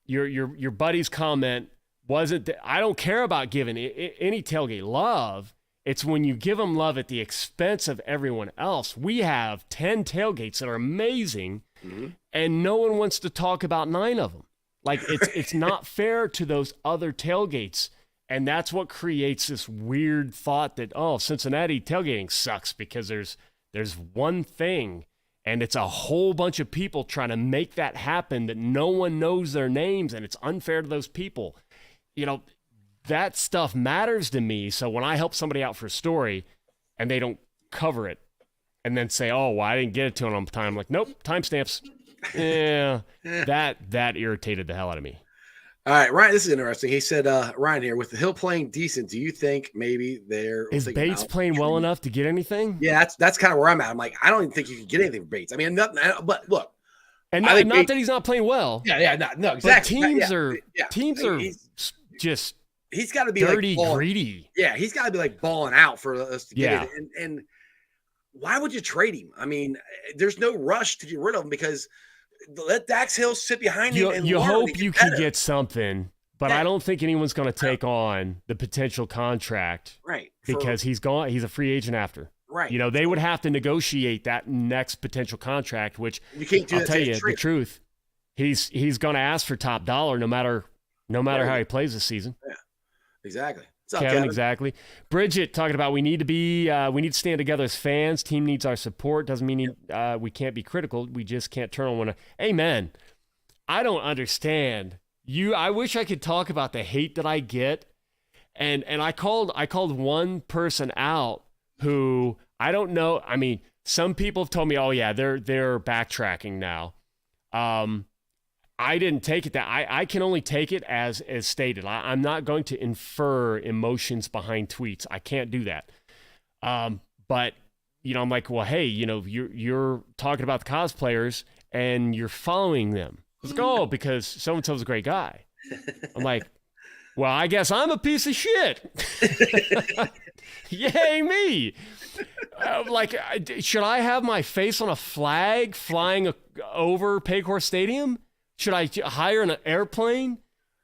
your buddy's comment wasn't. I don't care about giving any tailgate love. It's when you give them love at the expense of everyone else. We have 10 tailgates that are amazing, and no one wants to talk about 9 of them. Like, it's not fair to those other tailgates. And that's what creates this weird thought that, oh, Cincinnati tailgating sucks because there's one thing and it's a whole bunch of people trying to make that happen that no one knows their names, and it's unfair to those people. You know, that stuff matters to me. So when I help somebody out for a story and they don't cover it and then say, oh, well, I didn't get it to them on time, I'm like, nope, timestamps. Yeah, that irritated the hell out of me. All right, Ryan, this is interesting. He said, Ryan here, with the Hill playing decent, do you think maybe is Bates playing well enough to get anything? Yeah, that's kind of where I'm at. I'm like, I don't even think you can get anything from Bates. I mean, nothing, but look. And not that he's not playing well. Yeah, no, exactly. But teams are just he's got to be dirty, like greedy. Yeah, he's got to be like balling out for us to get it. Yeah. And why would you trade him? I mean, there's no rush to get rid of him because let Dax Hill sit behind him. And you learn hope and you get can better. get something, but I don't think anyone's going to take on the potential contract, right? Because he's gone. He's a free agent after. Right. You know, they would have to negotiate that next potential contract, which you can't do. I'll tell you the truth. He's going to ask for top dollar no matter how he plays this season. Yeah, exactly. What's up, Kevin, exactly. Bridget talking about we need to stand together as fans. Team needs our support. Doesn't mean we can't be critical. We just can't turn on one. Amen. I don't understand. I wish I could talk about the hate that I get. And I called one person out who I don't know. I mean, some people have told me, oh yeah, they're backtracking now. I didn't take it that I can only take it as stated. I'm not going to infer emotions behind tweets. I can't do that. But you know, I'm like, well, hey, you know, you're talking about the cosplayers and you're following them. Let's go because so and so's a great guy. I'm like, well, I guess I'm a piece of shit. Yay me! Like, should I have my face on a flag flying over Paycor Stadium? Should I hire an airplane?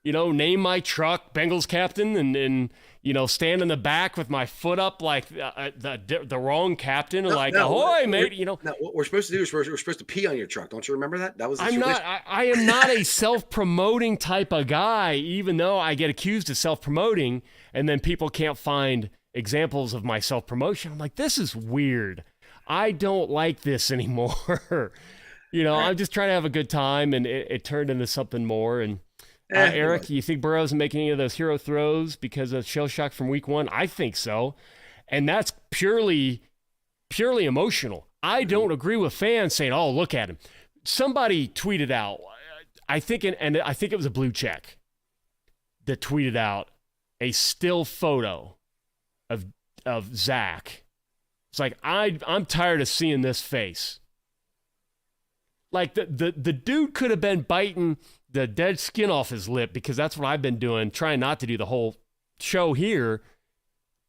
You know, name my truck Bengals captain and you know, stand in the back with my foot up like the wrong captain and ahoy, mate. You know, no, what we're supposed to do is we're supposed to pee on your truck. Don't you remember that? That was. I am not a self-promoting type of guy, even though I get accused of self-promoting, and then people can't find examples of my self-promotion. I'm like, this is weird. I don't like this anymore. You know, I'm just trying to have a good time, and it turned into something more. And Eric, you think Burrow isn't making any of those hero throws because of shell shock from week 1? I think so. And that's purely emotional. I don't agree with fans saying, oh, look at him. Somebody tweeted out, I think it was a blue check that tweeted out a still photo of Zach. It's like, I'm tired of seeing this face. Like the dude could have been biting the dead skin off his lip, because that's what I've been doing, trying not to do the whole show here.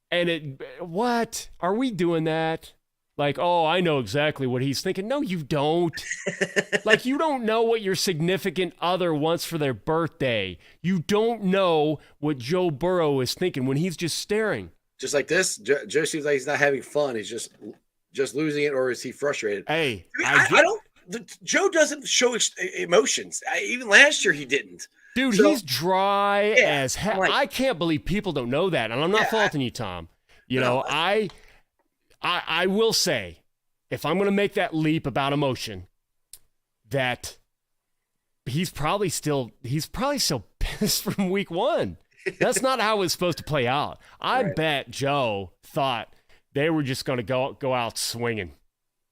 And what? Are we doing that? Like, oh, I know exactly what he's thinking. No, you don't. Like, you don't know what your significant other wants for their birthday. You don't know what Joe Burrow is thinking when he's just staring. Just like this, Joe seems like he's not having fun. He's just losing it, or is he frustrated? Hey, I don't. Joe doesn't show emotions. Even last year, he didn't. Dude, he's dry as hell. Like, I can't believe people don't know that, and I'm not faulting you, Tom. You know, I will say, if I'm going to make that leap about emotion, that he's probably still pissed from week 1. That's not how it was supposed to play out. I bet Joe thought they were just going to go out swinging,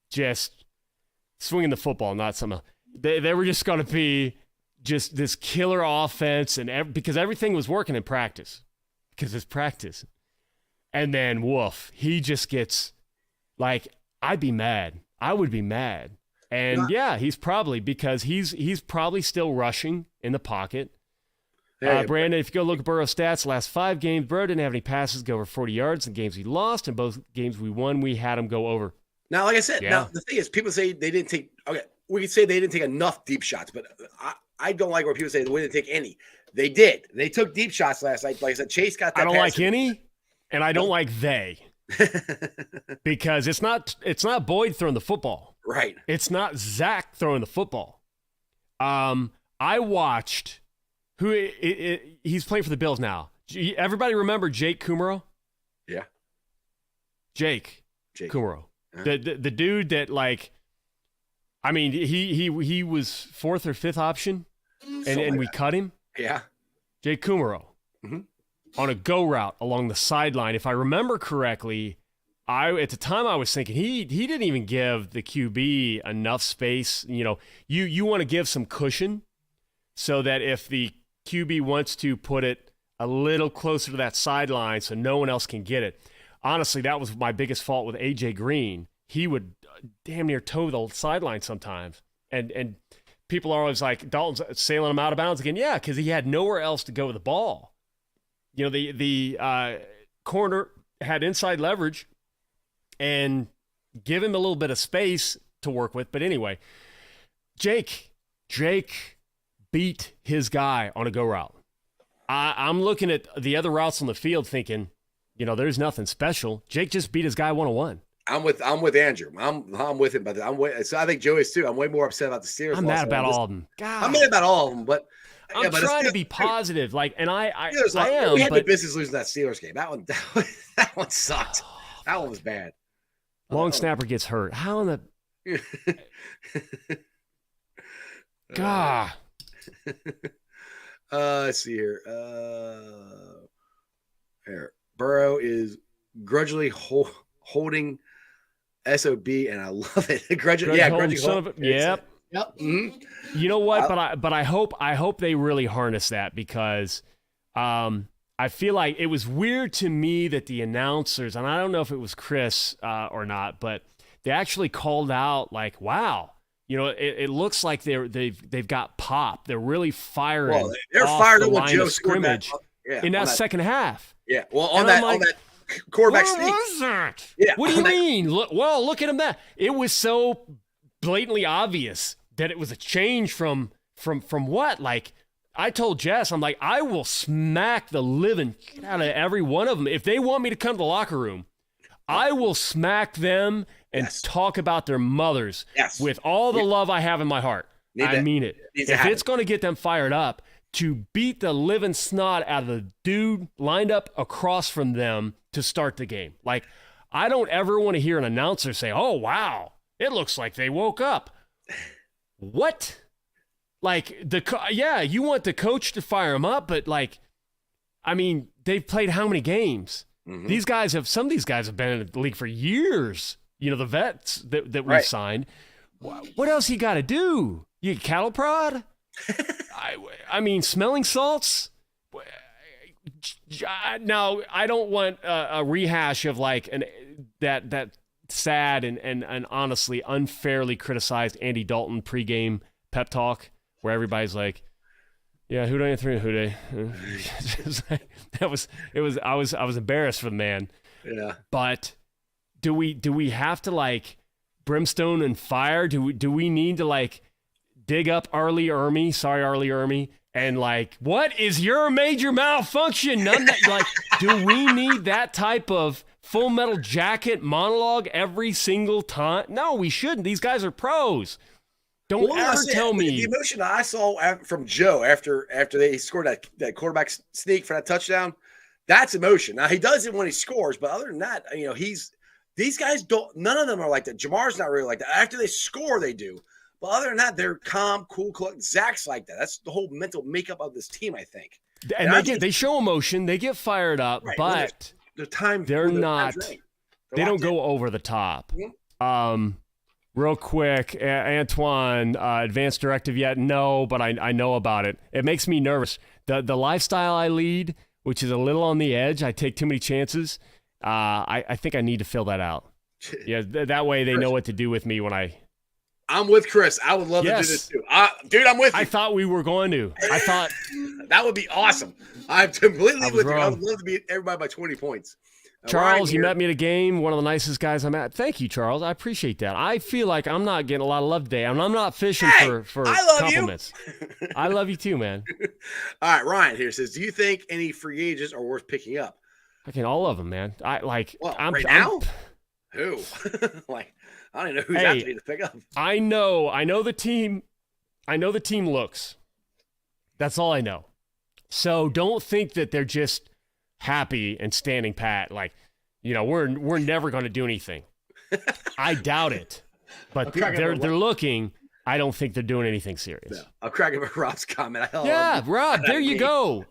just swinging the football, not some. They were just going to be just this killer offense, and because everything was working in practice, because it's practice, and then woof, he just gets like, I'd be mad. I would be mad, and he's probably, because he's probably still rushing in the pocket. Brandon, if you go look at Burrow's stats, last 5 games, Burrow didn't have any passes go over 40 yards. In games we lost, and both games we won, we had him go over. Now, like I said, now the thing is, people say they didn't take. Okay, we could say they didn't take enough deep shots, but I don't like where people say they didn't take any. They did. They took deep shots last night. Like I said, Chase got that. I don't like any, and I don't like they, because it's not Boyd throwing the football. Right. It's not Zach throwing the football. I watched. He's playing for the Bills now. Everybody remember Jake Kummerow? Yeah. Jake. Kummerow. The dude that, like, I mean, he was 4th or 5th option, and we cut him. Yeah. Jake Kummerow. Mm-hmm. On a go route along the sideline. If I remember correctly, at the time I was thinking he didn't even give the QB enough space. You know, you want to give some cushion so that if the QB wants to put it a little closer to that sideline so no one else can get it. Honestly, that was my biggest fault with A.J. Green. He would damn near toe the sideline sometimes. And people are always like, Dalton's sailing him out of bounds again. Yeah, because he had nowhere else to go with the ball. You know, the corner had inside leverage and give him a little bit of space to work with. But anyway, Jake beat his guy on a go route. I'm looking at the other routes on the field thinking, you know, there's nothing special. Jake just beat his guy 1-on-1. I'm with Andrew. I'm with him, but so I think Joe is too. I'm way more upset about the Steelers. I'm mad about all of them. God. I'm mad about all of them, but I'm trying to be positive. Like, and I am. We had but the business losing that Steelers game. That one sucked. That one was bad. Long snapper gets hurt. How in the God? Let's see here. Burrow is grudgingly holding SOB, and I love it. grudgingly hold. Yep. Mm-hmm. You know what? But I hope they really harness that, because I feel like it was weird to me that the announcers, and I don't know if it was Chris or not, but they actually called out like, wow. You know, it looks like they've got pop. They're really firing. Well, they're off fired the when line Joe of scrimmage in that second half. Yeah, well, on that quarterback sneak. What was that? Yeah, what do you mean? Look at him. It was so blatantly obvious that it was a change from what? Like, I told Jess, I'm like, I will smack the living shit out of every one of them. If they want me to come to the locker room, I will smack them and talk about their mothers with all the love I have in my heart. I mean it. If it's going to get them fired up, to beat the living snot out of the dude lined up across from them to start the game. Like, I don't ever want to hear an announcer say, oh, wow, it looks like they woke up. What? Like you want the coach to fire him up, but like, I mean, they've played how many games? Mm-hmm. Some of these guys have been in the league for years. You know, the vets that we've Right. signed. What else you got to do? You cattle prod? I mean, smelling salts? Now, I don't want a rehash of like that sad and honestly unfairly criticized Andy Dalton pregame pep talk where everybody's like, yeah, who do who day? I was embarrassed for the man. Yeah. But do we have to like brimstone and fire? Do we need to like dig up Arlie Ermy, and like, what is your major malfunction? Like, do we need that type of Full Metal Jacket monologue every single time? No, we shouldn't. These guys are pros. Don't Well, ever tell me. the emotion I saw from Joe after they scored that quarterback sneak for that touchdown. That's emotion. Now he does it when he scores, but other than that, you know, these guys don't. None of them are like that. Jamar's not really like that. After they score, they do. But other than that, they're calm, cool. Zach's like that. That's the whole mental makeup of this team, I think. And they show emotion, they get fired up, Right, but they're not. They don't go over the top. Mm-hmm. Real quick, Antoine, advanced directive yet? No, but I know about it. It makes me nervous. The lifestyle I lead, which is a little on the edge, I take too many chances. I think I need to fill that out. Yeah, that way they know what to do with me when I'm with Chris. I would love to do this too. Dude, I'm with you. I thought we were going to. I thought that would be awesome. I'm completely with you. I wrong. would love to beat everybody by 20 points. Charles, you met me at a game, one of the nicest guys I met. Thank you, Charles. I appreciate that. I feel like I'm not getting a lot of love today. I'm not fishing for I love compliments. You. I love you too, man. All right, Ryan here says, do you think any free agents are worth picking up? All of them, man. Right now? Who? Like, I don't even know who's out there to pick up. I know the team. I know the team looks. That's all I know. So don't think that they're just happy and standing pat. Like, you know, we're never going to do anything. I doubt it. But they're looking. I don't think they're doing anything serious. No, I'm cracking up Rob's comment. Rob, there you go.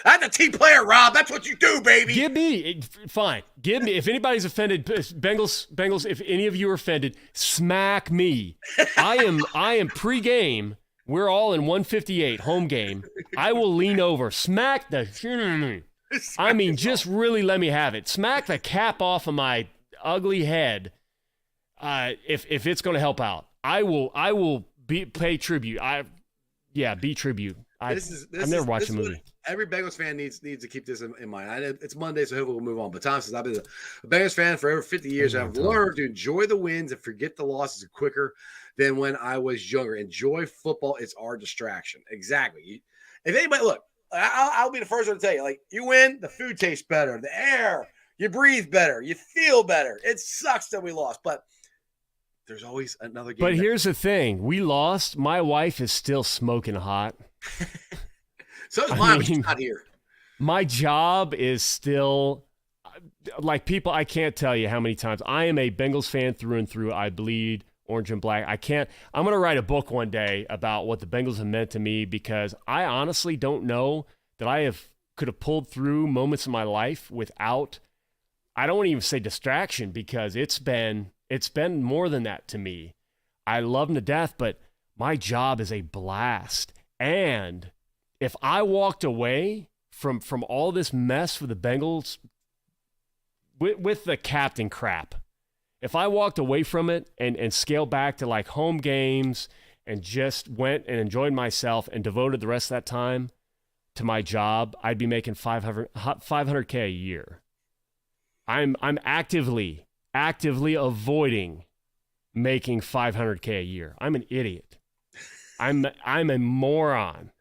I'm a team player, Rob. That's what you do, baby. Give me. If anybody's offended, Bengals. If any of you are offended, smack me. I am pregame. We're all in 158 home game. I will lean over, smack the shit out of me. I mean, just really let me have it. Smack the cap off of my ugly head. If it's going to help out, I will pay tribute. Be tribute. I've never watched a movie. Every Bengals fan needs to keep this in mind. I know it's Monday, so hopefully we'll move on. But Tom says, I've been a Bengals fan for over 50 years. And I've learned to enjoy the wins and forget the losses quicker than when I was younger. Enjoy football. It's our distraction. Exactly. If anybody, look, I'll be the first one to tell you, like, you win, the food tastes better, the air, you breathe better, you feel better. It sucks that we lost, but there's always another game. But here's the thing. We lost. My wife is still smoking hot. So is mine, but she's not here. My job is still, like, people, I can't tell you how many times. I am a Bengals fan through and through. I bleed orange and black. I'm going to write a book one day about what the Bengals have meant to me, because I honestly don't know that could have pulled through moments in my life without, I don't want to even say distraction, because it's been more than that to me. I love them to death, but my job is a blast. And if I walked away from all this mess with the Bengals, with the captain crap, if I walked away from it and scaled back to like home games and just went and enjoyed myself and devoted the rest of that time to my job, I'd be making $500K a year. I'm actively avoiding making $500K a year. I'm an idiot. I'm a moron.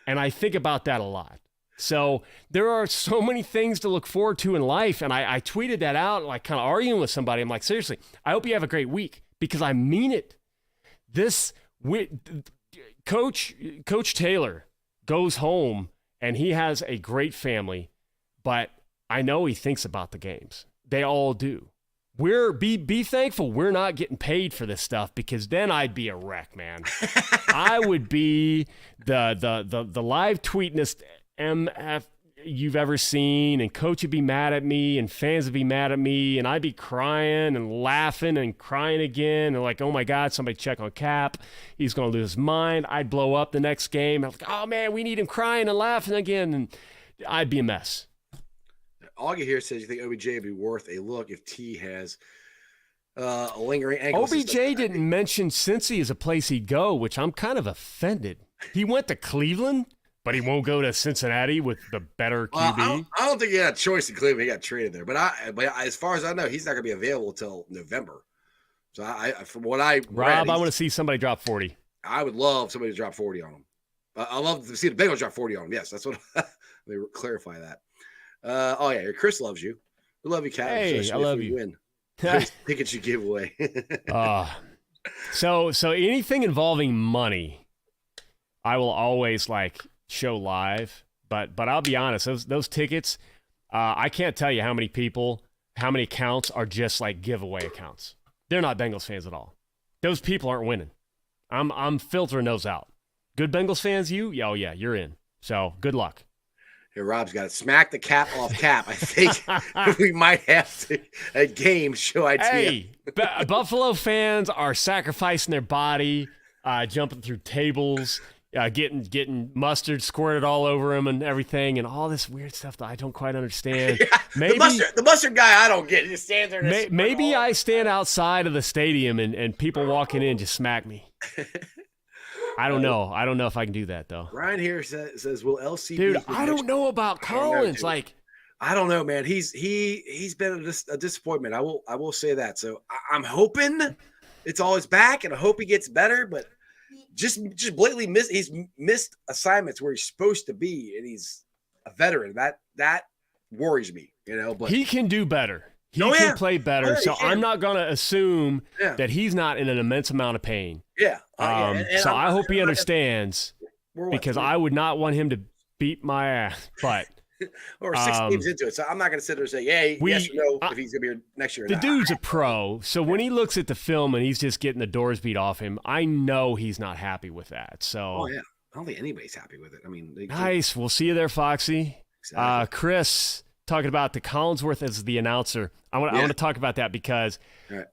And I think about that a lot. So there are so many things to look forward to in life. And I tweeted that out, like kind of arguing with somebody. I'm like, seriously, I hope you have a great week, because I mean it. Coach Taylor goes home and he has a great family, but I know he thinks about the games. They all do. Be thankful we're not getting paid for this stuff, because then I'd be a wreck, man. I would be the live tweetnest MF you've ever seen, and coach would be mad at me, and fans would be mad at me, and I'd be crying and laughing and crying again, and like, oh my God, somebody check on Cap. He's going to lose his mind. I'd blow up the next game. I'm like, oh man, we need him crying and laughing again, and I'd be a mess. Augie here says you think OBJ would be worth a look if T has a lingering ankle. OBJ didn't mention Cincy as a place he'd go, which I'm kind of offended. He went to Cleveland, but he won't go to Cincinnati with the better QB. I don't think he had a choice in Cleveland. He got traded there. But as far as I know, he's not going to be available until November. So from what I Rob, I want to see somebody drop 40. I would love somebody to drop 40 on him. I love to see the Bengals drop 40 on him. Yes, that's what. Let me clarify that. Oh yeah, Chris loves you. We love you, Cat. Hey, I love you. Win. Tickets you give away. So anything involving money, I will always show live. But I'll be honest, those tickets, I can't tell you how many accounts are just giveaway accounts. They're not Bengals fans at all. Those people aren't winning. I'm filtering those out. Good Bengals fans, you? Oh yeah, you're in. So good luck. Here, Rob's got to smack the cap off Cap. I think we might have to a game show idea. Hey, Buffalo fans are sacrificing their body, jumping through tables, getting mustard squirted all over them and everything, and all this weird stuff that I don't quite understand. Yeah, maybe the mustard guy I don't get. He just stands there. Maybe I stand outside of the stadium and people walking in just smack me. I don't know. I don't know if I can do that though. Ryan here says, "Will LCB?" Dude, I don't know about Collins. I don't know, man. He's been a disappointment. I will say that. So I'm hoping it's all his back, and I hope he gets better. But just blatantly he's missed assignments where he's supposed to be, and he's a veteran. That worries me, But he can do better. He can play better. So I'm not going to assume that he's not in an immense amount of pain. Yeah. So I hope he understands, because I would not want him to beat my ass. But or 6 games into it. So I'm not going to sit there and say, yes or no, if he's going to be here next year. The dude's a pro. So when he looks at the film and he's just getting the doors beat off him, I know he's not happy with that. So I don't think anybody's happy with it. I mean, nice. We'll see you there, Foxy. Exactly. Chris talking about the Collinsworth as the announcer. I want to talk about that because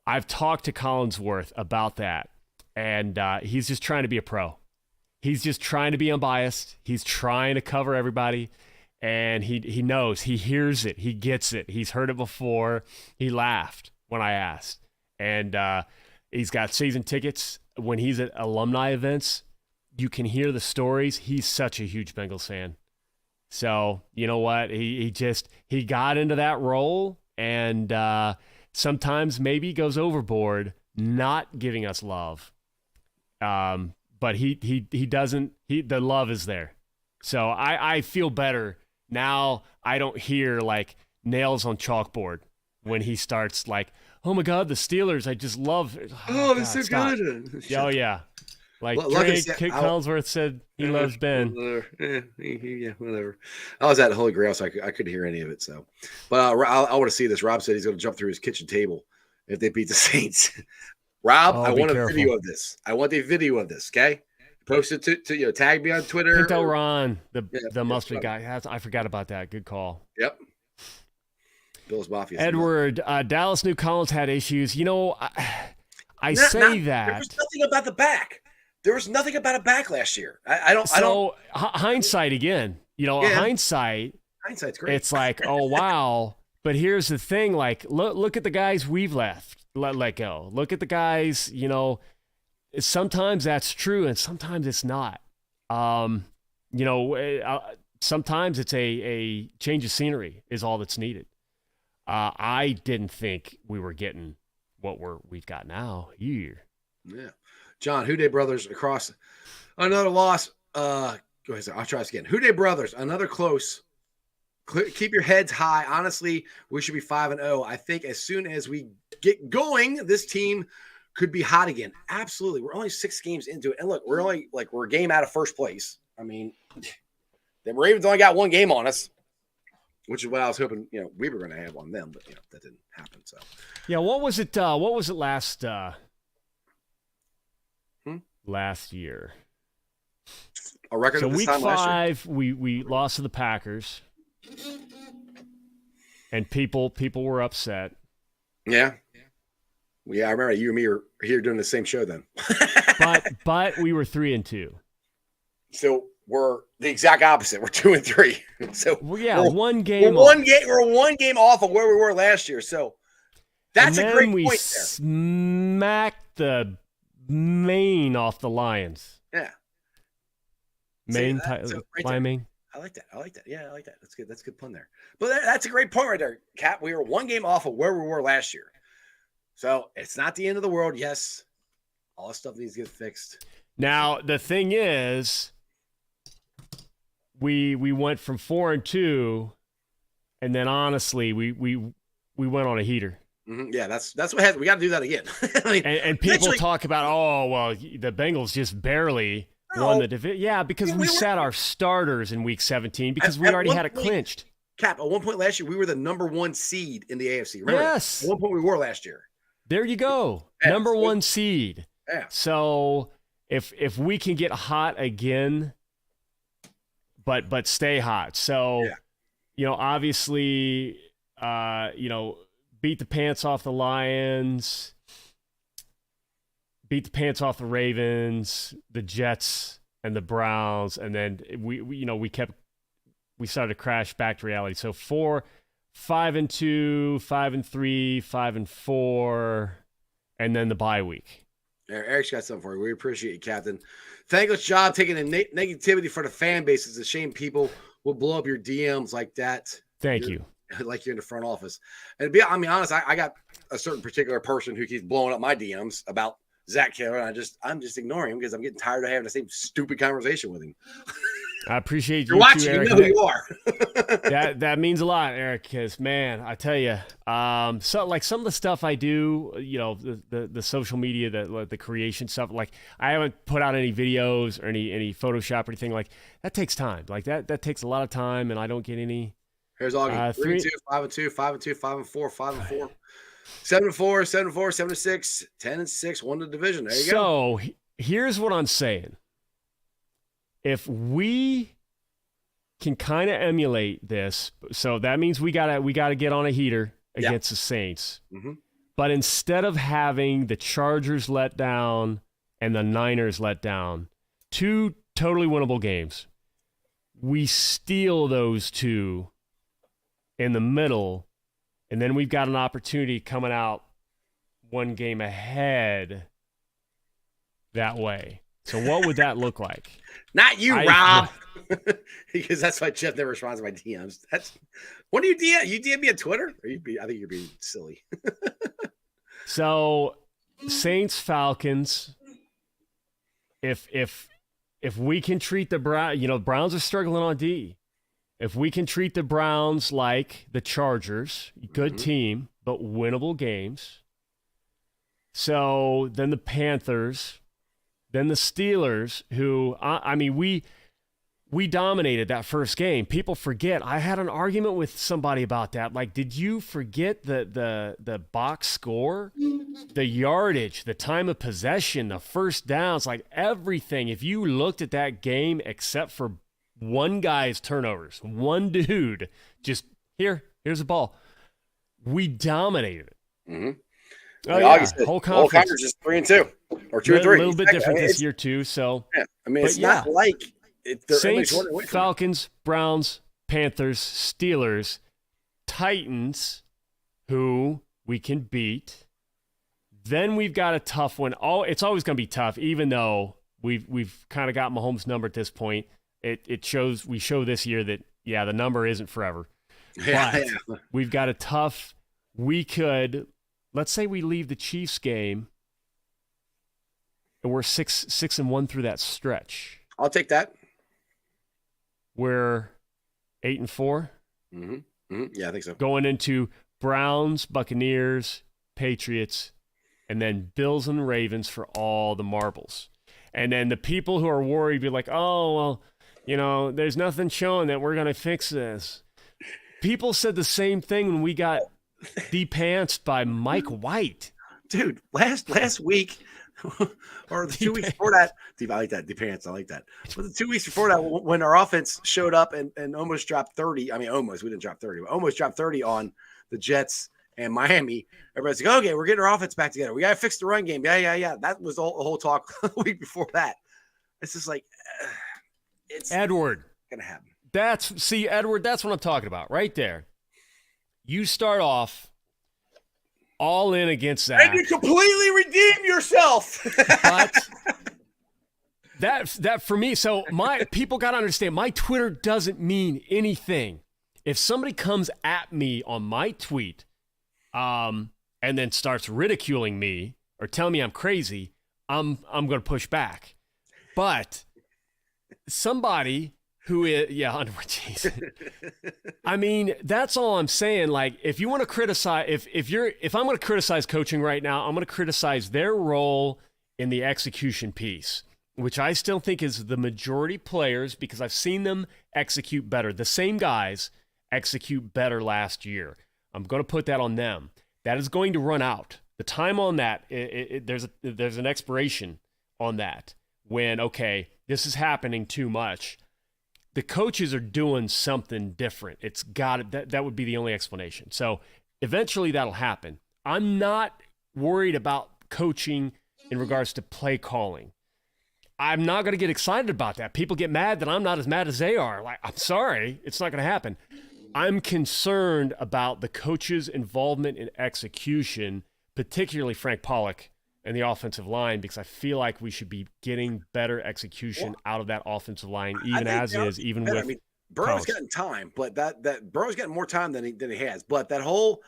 I've talked to Collinsworth about that, and he's just trying to be a pro. He's just trying to be unbiased. He's trying to cover everybody, and he knows. He hears it. He gets it. He's heard it before. He laughed when I asked, and he's got season tickets. When he's at alumni events, you can hear the stories. He's such a huge Bengals fan. So, you know what? He got into that role, and sometimes maybe goes overboard not giving us love. But he doesn't. The love is there. So I feel better now. I don't hear nails on chalkboard when he starts oh my God, the Steelers, I just love it. Oh, they're so good. Oh yeah. Kit Collinsworth said he loves Ben. Yeah, whatever. I was at Holy Grail, so I couldn't hear any of it. So, but I want to see this. Rob said he's going to jump through his kitchen table if they beat the Saints. Rob, I want a video of this. I want a video of this. Okay, post it to tag me on Twitter. Pinto Ron, the mustard guy. I forgot about that. Good call. Yep. Bill's Mafia. Edward, Dallas knew Collins had issues. I say that there was nothing about the back. There was nothing about a back last year. Hindsight again. Hindsight's great. It's oh wow. But here's the thing: look at the guys we've let go. Look at the guys. Sometimes that's true, and sometimes it's not. Sometimes it's a change of scenery is all that's needed. I didn't think we were getting what we've got now. Yeah. John, Houday brothers across another loss. Go ahead. I'll try this again. Houday brothers, another close. Keep your heads high. Honestly, we should be 5-0. I think as soon as we get going, this team could be hot again. Absolutely. We're only 6 games into it. And look, we're only we're a game out of first place. I mean, the Ravens only got 1 game on us. which is what I was hoping, we were going to have on them, but that didn't happen. So Yeah, what was it? What was it last last year? a record So at this week time last year. 5, we lost to the Packers, and people were upset. Yeah. I remember you and me were here doing the same show then. But we were 3-2. So we're the exact opposite. We're 2-3. So Well, yeah, we're, one game. we're one game off of where we were last year. So that's and a then great we point smacked the Maine off the Lions. there. Maine, so right by there. Maine. I like that. Yeah, I like that. That's good. That's a good pun there. But that's a great point right there, Cap. We were one game off of where we were last year. So it's not the end of the world. Yes, all this stuff needs to get fixed. Now the thing is, we went from 4-2, and then honestly, we went on a heater. Mm-hmm. Yeah, that's what has. We got to do that again. I mean, And people eventually- talk about, oh well, the Bengals just barely won the division. Yeah, because we sat our starters in week 17 because we At already one had it point- clinched. Cap, at one point last year, we were the number 1 seed in the AFC. Remember that? Yes. At one point, we were last year. There you go. Yeah, Number so- 1 seed. Yeah. So if we can get hot again, but stay hot. So Yeah. Obviously, beat the pants off the Lions, beat the pants off the Ravens, the Jets, and the Browns, and then we started to crash back to reality. So 5-2, 5-3, 5-4, and then the bye week. Eric's got something for you. We appreciate you, Captain. Thankless job taking the negativity for the fan base. It's a shame people will blow up your DMs like that. Thank you. Like you're in the front office. And to be, honest, I got a certain particular person who keeps blowing up my DMs about Zach Taylor, and I'm just ignoring him because I'm getting tired of having the same stupid conversation with him. I appreciate You're you watching, too, you Eric. know who you are. that means a lot, Eric, because man, I tell you, so like some of the stuff I do, the social media, the creation stuff, like I haven't put out any videos or any Photoshop or anything, like that takes time. Like that takes a lot of time, and I don't get any. Here's Augie. 3-2, 5-2, 5-2, 5-4, 5-4, 7-4, 7-4, 7-6, 10-6, won the division. There you go. So here's what I'm saying. If we can kind of emulate this, so that means we gotta get on a heater against the Saints. Mm-hmm. But instead of having the Chargers let down and the Niners let down, 2 totally winnable games, we steal those 2 in the middle, and then we've got an opportunity coming out 1 game ahead that way. So what would that look like? Not you, Rob. Because that's why Jeff never responds to my DMs. When do you DM? You DM me on Twitter? Or I think you're being silly. So Saints Falcons. If we can treat the Browns are struggling on D. If we can treat the Browns like the Chargers, good team, but winnable games. So then the Panthers, then the Steelers, who we dominated that first game. People forget. I had an argument with somebody about that. Like, did you forget the box score, the yardage, the time of possession, the first downs, like everything? If you looked at that game, except for one guy's turnovers, one dude, just here's the ball. We dominated it. Mm-hmm. Oh, yeah. Whole conference conference is 3-2 or 2-3. A little bit different this year too. So it's not like Saints, Falcons, Browns, Panthers, Steelers, Titans, who we can beat. Then we've got a tough one. It's always going to be tough, even though we've kind of got Mahomes' number at this point. We show this year that the number isn't forever. But we've got a tough. We could, let's say we leave the Chiefs game, and we're 6-1 through that stretch. I'll take that. We're 8-4. Mm-hmm. Mm-hmm. Yeah, I think so. Going into Browns, Buccaneers, Patriots, and then Bills and Ravens for all the marbles. And then the people who are worried be like, oh, well, there's nothing showing that we're going to fix this. People said the same thing when we got de-pantsed by Mike White. Dude, last week or the 2 weeks before that, I like that. Depants, I like that. But the 2 weeks before that, when our offense showed up and almost dropped 30, I mean, almost, we didn't drop 30, but almost dropped 30 on the Jets and Miami. Everybody's like, okay, we're getting our offense back together. We got to fix the run game. Yeah. That was the whole talk the week before that. It's just like, it's Edward. going to happen. Edward, that's what I'm talking about right there. You start off all in against that. And you completely redeem yourself. But that for me, so my people got to understand, my Twitter doesn't mean anything. If somebody comes at me on my tweet and then starts ridiculing me or telling me I'm crazy, I'm going to push back. But somebody who is, Jason. I mean, that's all I'm saying. Like, if you want to criticize, if I'm going to criticize coaching right now, I'm going to criticize their role in the execution piece, which I still think is the majority players, because I've seen them execute better. The same guys execute better last year. I'm going to put that on them. That is going to run out. The time on that, there's an expiration on that. When, okay, this is happening too much. The coaches are doing something different. It's got it. That would be the only explanation. So eventually that'll happen. I'm not worried about coaching in regards to play calling. I'm not going to get excited about that. People get mad that I'm not as mad as they are. Like, I'm sorry, it's not going to happen. I'm concerned about the coach's involvement in execution, particularly Frank Pollock and the offensive line, because I feel like we should be getting better execution out of that offensive line, even as is, even with. I mean, Burrow's gotten time, but that Burrow's gotten more time than he has. But that whole,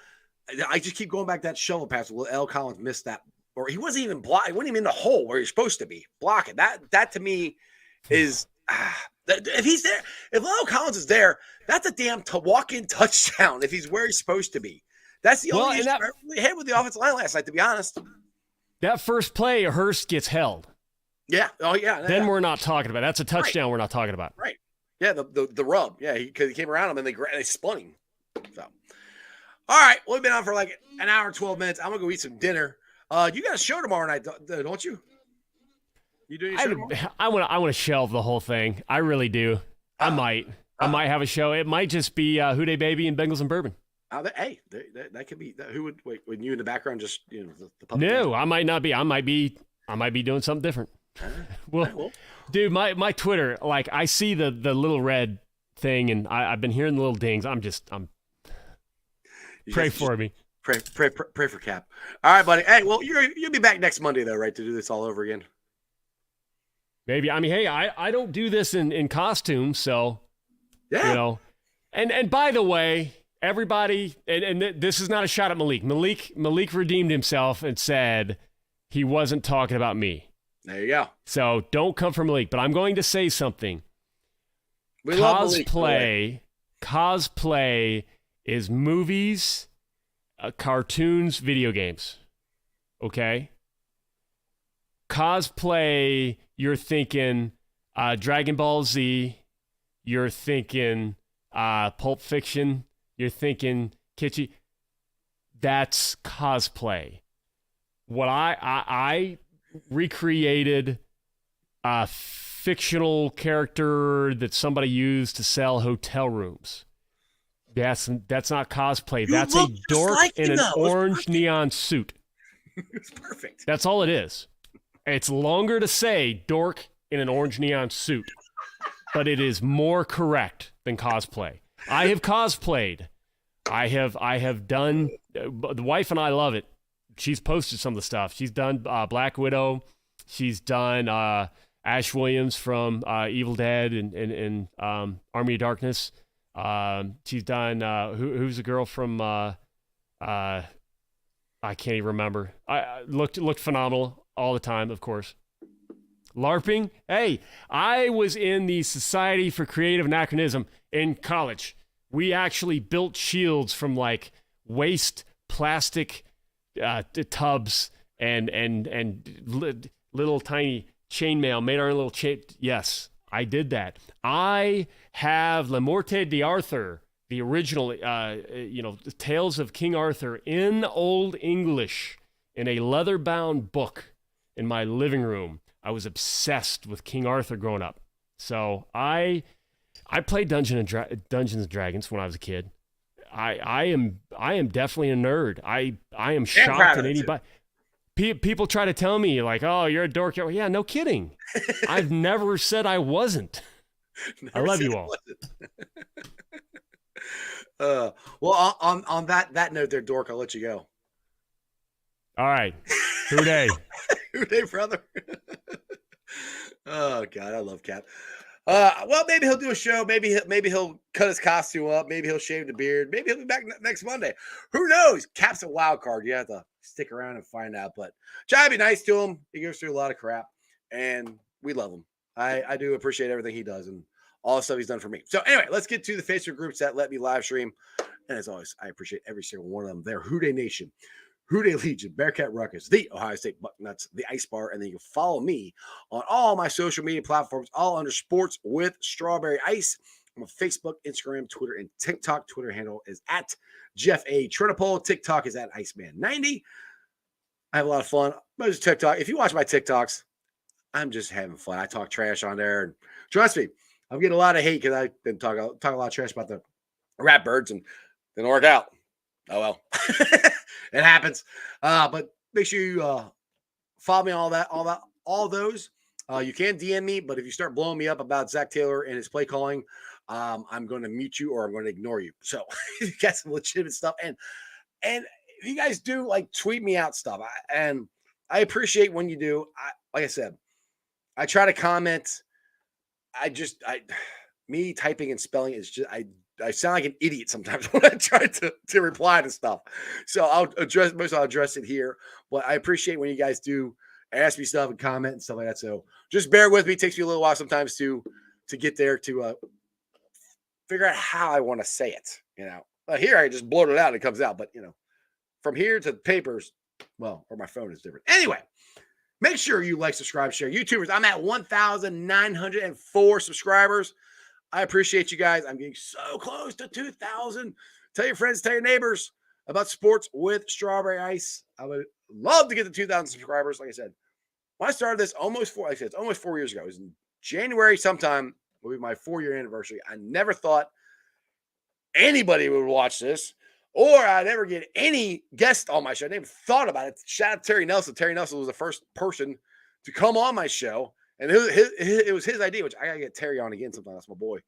I just keep going back to that shovel pass. Well, L. Collins missed that, or he wasn't even block. He wasn't even in the hole where he's supposed to be blocking. That to me is if he's there, if L. Collins is there, that's a damn walk-in touchdown. If he's where he's supposed to be, that's the only issue I really had with the offensive line last night. To be honest. That first play, Hurst gets held. Yeah. Oh, yeah. Then we're not talking about it. That's a touchdown. Right. We're not talking about. Right. Yeah. The rub. Yeah. Because he came around him and they spun him. So, all right. Well, we've been on for like an hour and 12 minutes. I'm gonna go eat some dinner. You got a show tomorrow night, don't you? You doing your show tomorrow? I want to shelve the whole thing. I really do. I might have a show. It might just be Houday Baby and Bengals and Bourbon. Hey, that could be. Who would wait? When you in the background, just the public? No, I might not be. I might be doing something different. Well, dude, my Twitter, like, I see the little red thing, and I've been hearing the little dings. I'm pray for me. Pray for Cap. All right, buddy. Hey, well, you'll be back next Monday though, right? To do this all over again. Maybe. I mean, hey, I don't do this in costume, so yeah. And by the way. Everybody, and this is not a shot at Malik. Malik redeemed himself and said he wasn't talking about me. There you go. So don't come for Malik. But I'm going to say something. We love Malik. Cosplay is movies, cartoons, video games. Okay? Cosplay, you're thinking Dragon Ball Z. You're thinking Pulp Fiction. You're thinking kitschy. That's cosplay. What I recreated a fictional character that somebody used to sell hotel rooms. That's not cosplay. That's a dork in an orange neon suit. It's perfect. That's all it is. It's longer to say dork in an orange neon suit, but it is more correct than cosplay. I have cosplayed. I have done. The wife and I love it. She's posted some of the stuff. She's done Black Widow. She's done Ash Williams from Evil Dead and Army of Darkness. She's done who's the girl from I can't even remember. I looked phenomenal all the time, of course. LARPing. Hey, I was in the Society for Creative Anachronism in college. We actually built shields from like waste plastic tubs and little tiny chainmail. Made our own little chain. Yes, I did that. I have La Morte d'Arthur the original, the Tales of King Arthur in Old English in a leather-bound book in my living room. I was obsessed with King Arthur growing up. So I played Dungeons and Dragons when I was a kid. I am definitely a nerd. I am shocked at anybody. People try to tell me like, "Oh, you're a dork." Yeah, no kidding. I've never said I wasn't. I love you all. Well, on that note, there, dork, I'll let you go. All right, who day? Who day, brother? Oh God, I love Cap. Well, maybe he'll do a show. Maybe he'll cut his costume up. Maybe he'll shave the beard. Maybe he'll be back next Monday. Who knows? Cap's a wild card. You have to stick around and find out. But try to be nice to him. He goes through a lot of crap, and we love him. I do appreciate everything he does and all the stuff he's done for me. So anyway, let's get to the Facebook groups that let me live stream. And as always, I appreciate every single one of them. They're Who Dey Nation, Who Dey Legion, Bearcat Ruckus, the Ohio State Bucknuts, the Ice Bar, and then you can follow me on all my social media platforms, all under Sports with Strawberry Ice. I'm on Facebook, Instagram, Twitter, and TikTok. Twitter handle is at Jeff A. Trinopole. TikTok is at Iceman90. I have a lot of fun. Most TikTok. If you watch my TikToks, I'm just having fun. I talk trash on there. And trust me, I'm getting a lot of hate because I've been talking a lot of trash about the rat birds and didn't work out. Oh, well. It happens. But make sure you follow me on all those. You can DM me, but if you start blowing me up about Zach Taylor and his play calling, I'm going to mute you or I'm going to ignore you. So you got some legitimate stuff. And if you guys do like tweet me out stuff, and I appreciate when you do. Like I said, I try to comment. Me typing and spelling is just, I sound like an idiot sometimes when I try to reply to stuff. So I'll address it here. But I appreciate when you guys do ask me stuff and comment and stuff like that. So just bear with me. It takes me a little while sometimes to get there to figure out how I want to say it. Here I just blurt it out and it comes out. But from here to the papers, well, or my phone is different. Anyway, make sure you like, subscribe, share. YouTubers, I'm at 1,904 subscribers. I appreciate you guys. I'm getting so close to 2,000. Tell your friends, tell your neighbors about Sports with Strawberry Ice. I would love to get to 2,000 subscribers. Like I said, when I started this it's almost 4 years ago. It was in January sometime. Will be my 4-year anniversary. I never thought anybody would watch this or I'd ever get any guest on my show. I never thought about it. Shout out to Terry Nelson. Terry Nelson was the first person to come on my show. And it was his idea, which I got to get Terry on again sometime. That's my boy.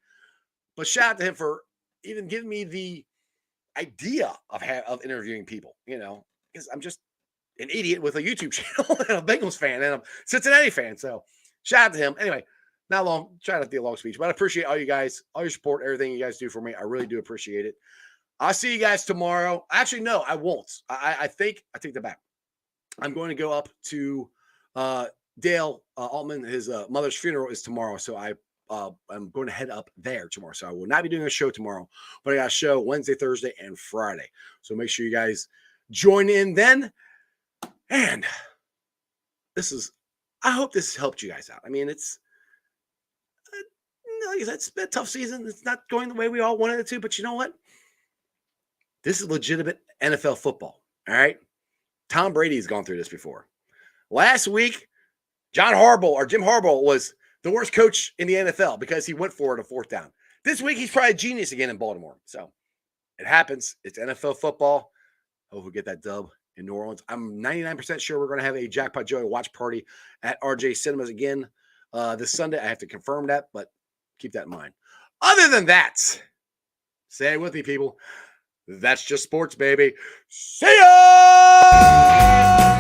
But shout out to him for even giving me the idea of interviewing people, because I'm just an idiot with a YouTube channel and a Bengals fan and a Cincinnati fan. So shout out to him. Anyway, not long, try not to be a long speech, but I appreciate all you guys, all your support, everything you guys do for me. I really do appreciate it. I'll see you guys tomorrow. Actually, no, I won't. I think I take that back. I'm going to go up to Dale Altman. His mother's funeral is tomorrow, so I'm going to head up there tomorrow. So I will not be doing a show tomorrow, but I got a show Wednesday, Thursday, and Friday. So make sure you guys join in then. And I hope this helped you guys out. I mean, it's been a tough season. It's not going the way we all wanted it to, but you know what? This is legitimate NFL football. All right. Tom Brady has gone through this before. Last week, Jim Harbaugh was the worst coach in the NFL because he went for it on 4th down. This week, he's probably a genius again in Baltimore. So it happens. It's NFL football. Hope we get that dub in New Orleans. I'm 99% sure we're going to have a Jackpot Joey watch party at RJ Cinemas again this Sunday. I have to confirm that, but keep that in mind. Other than that, say it with me, people. That's just sports, baby. See ya!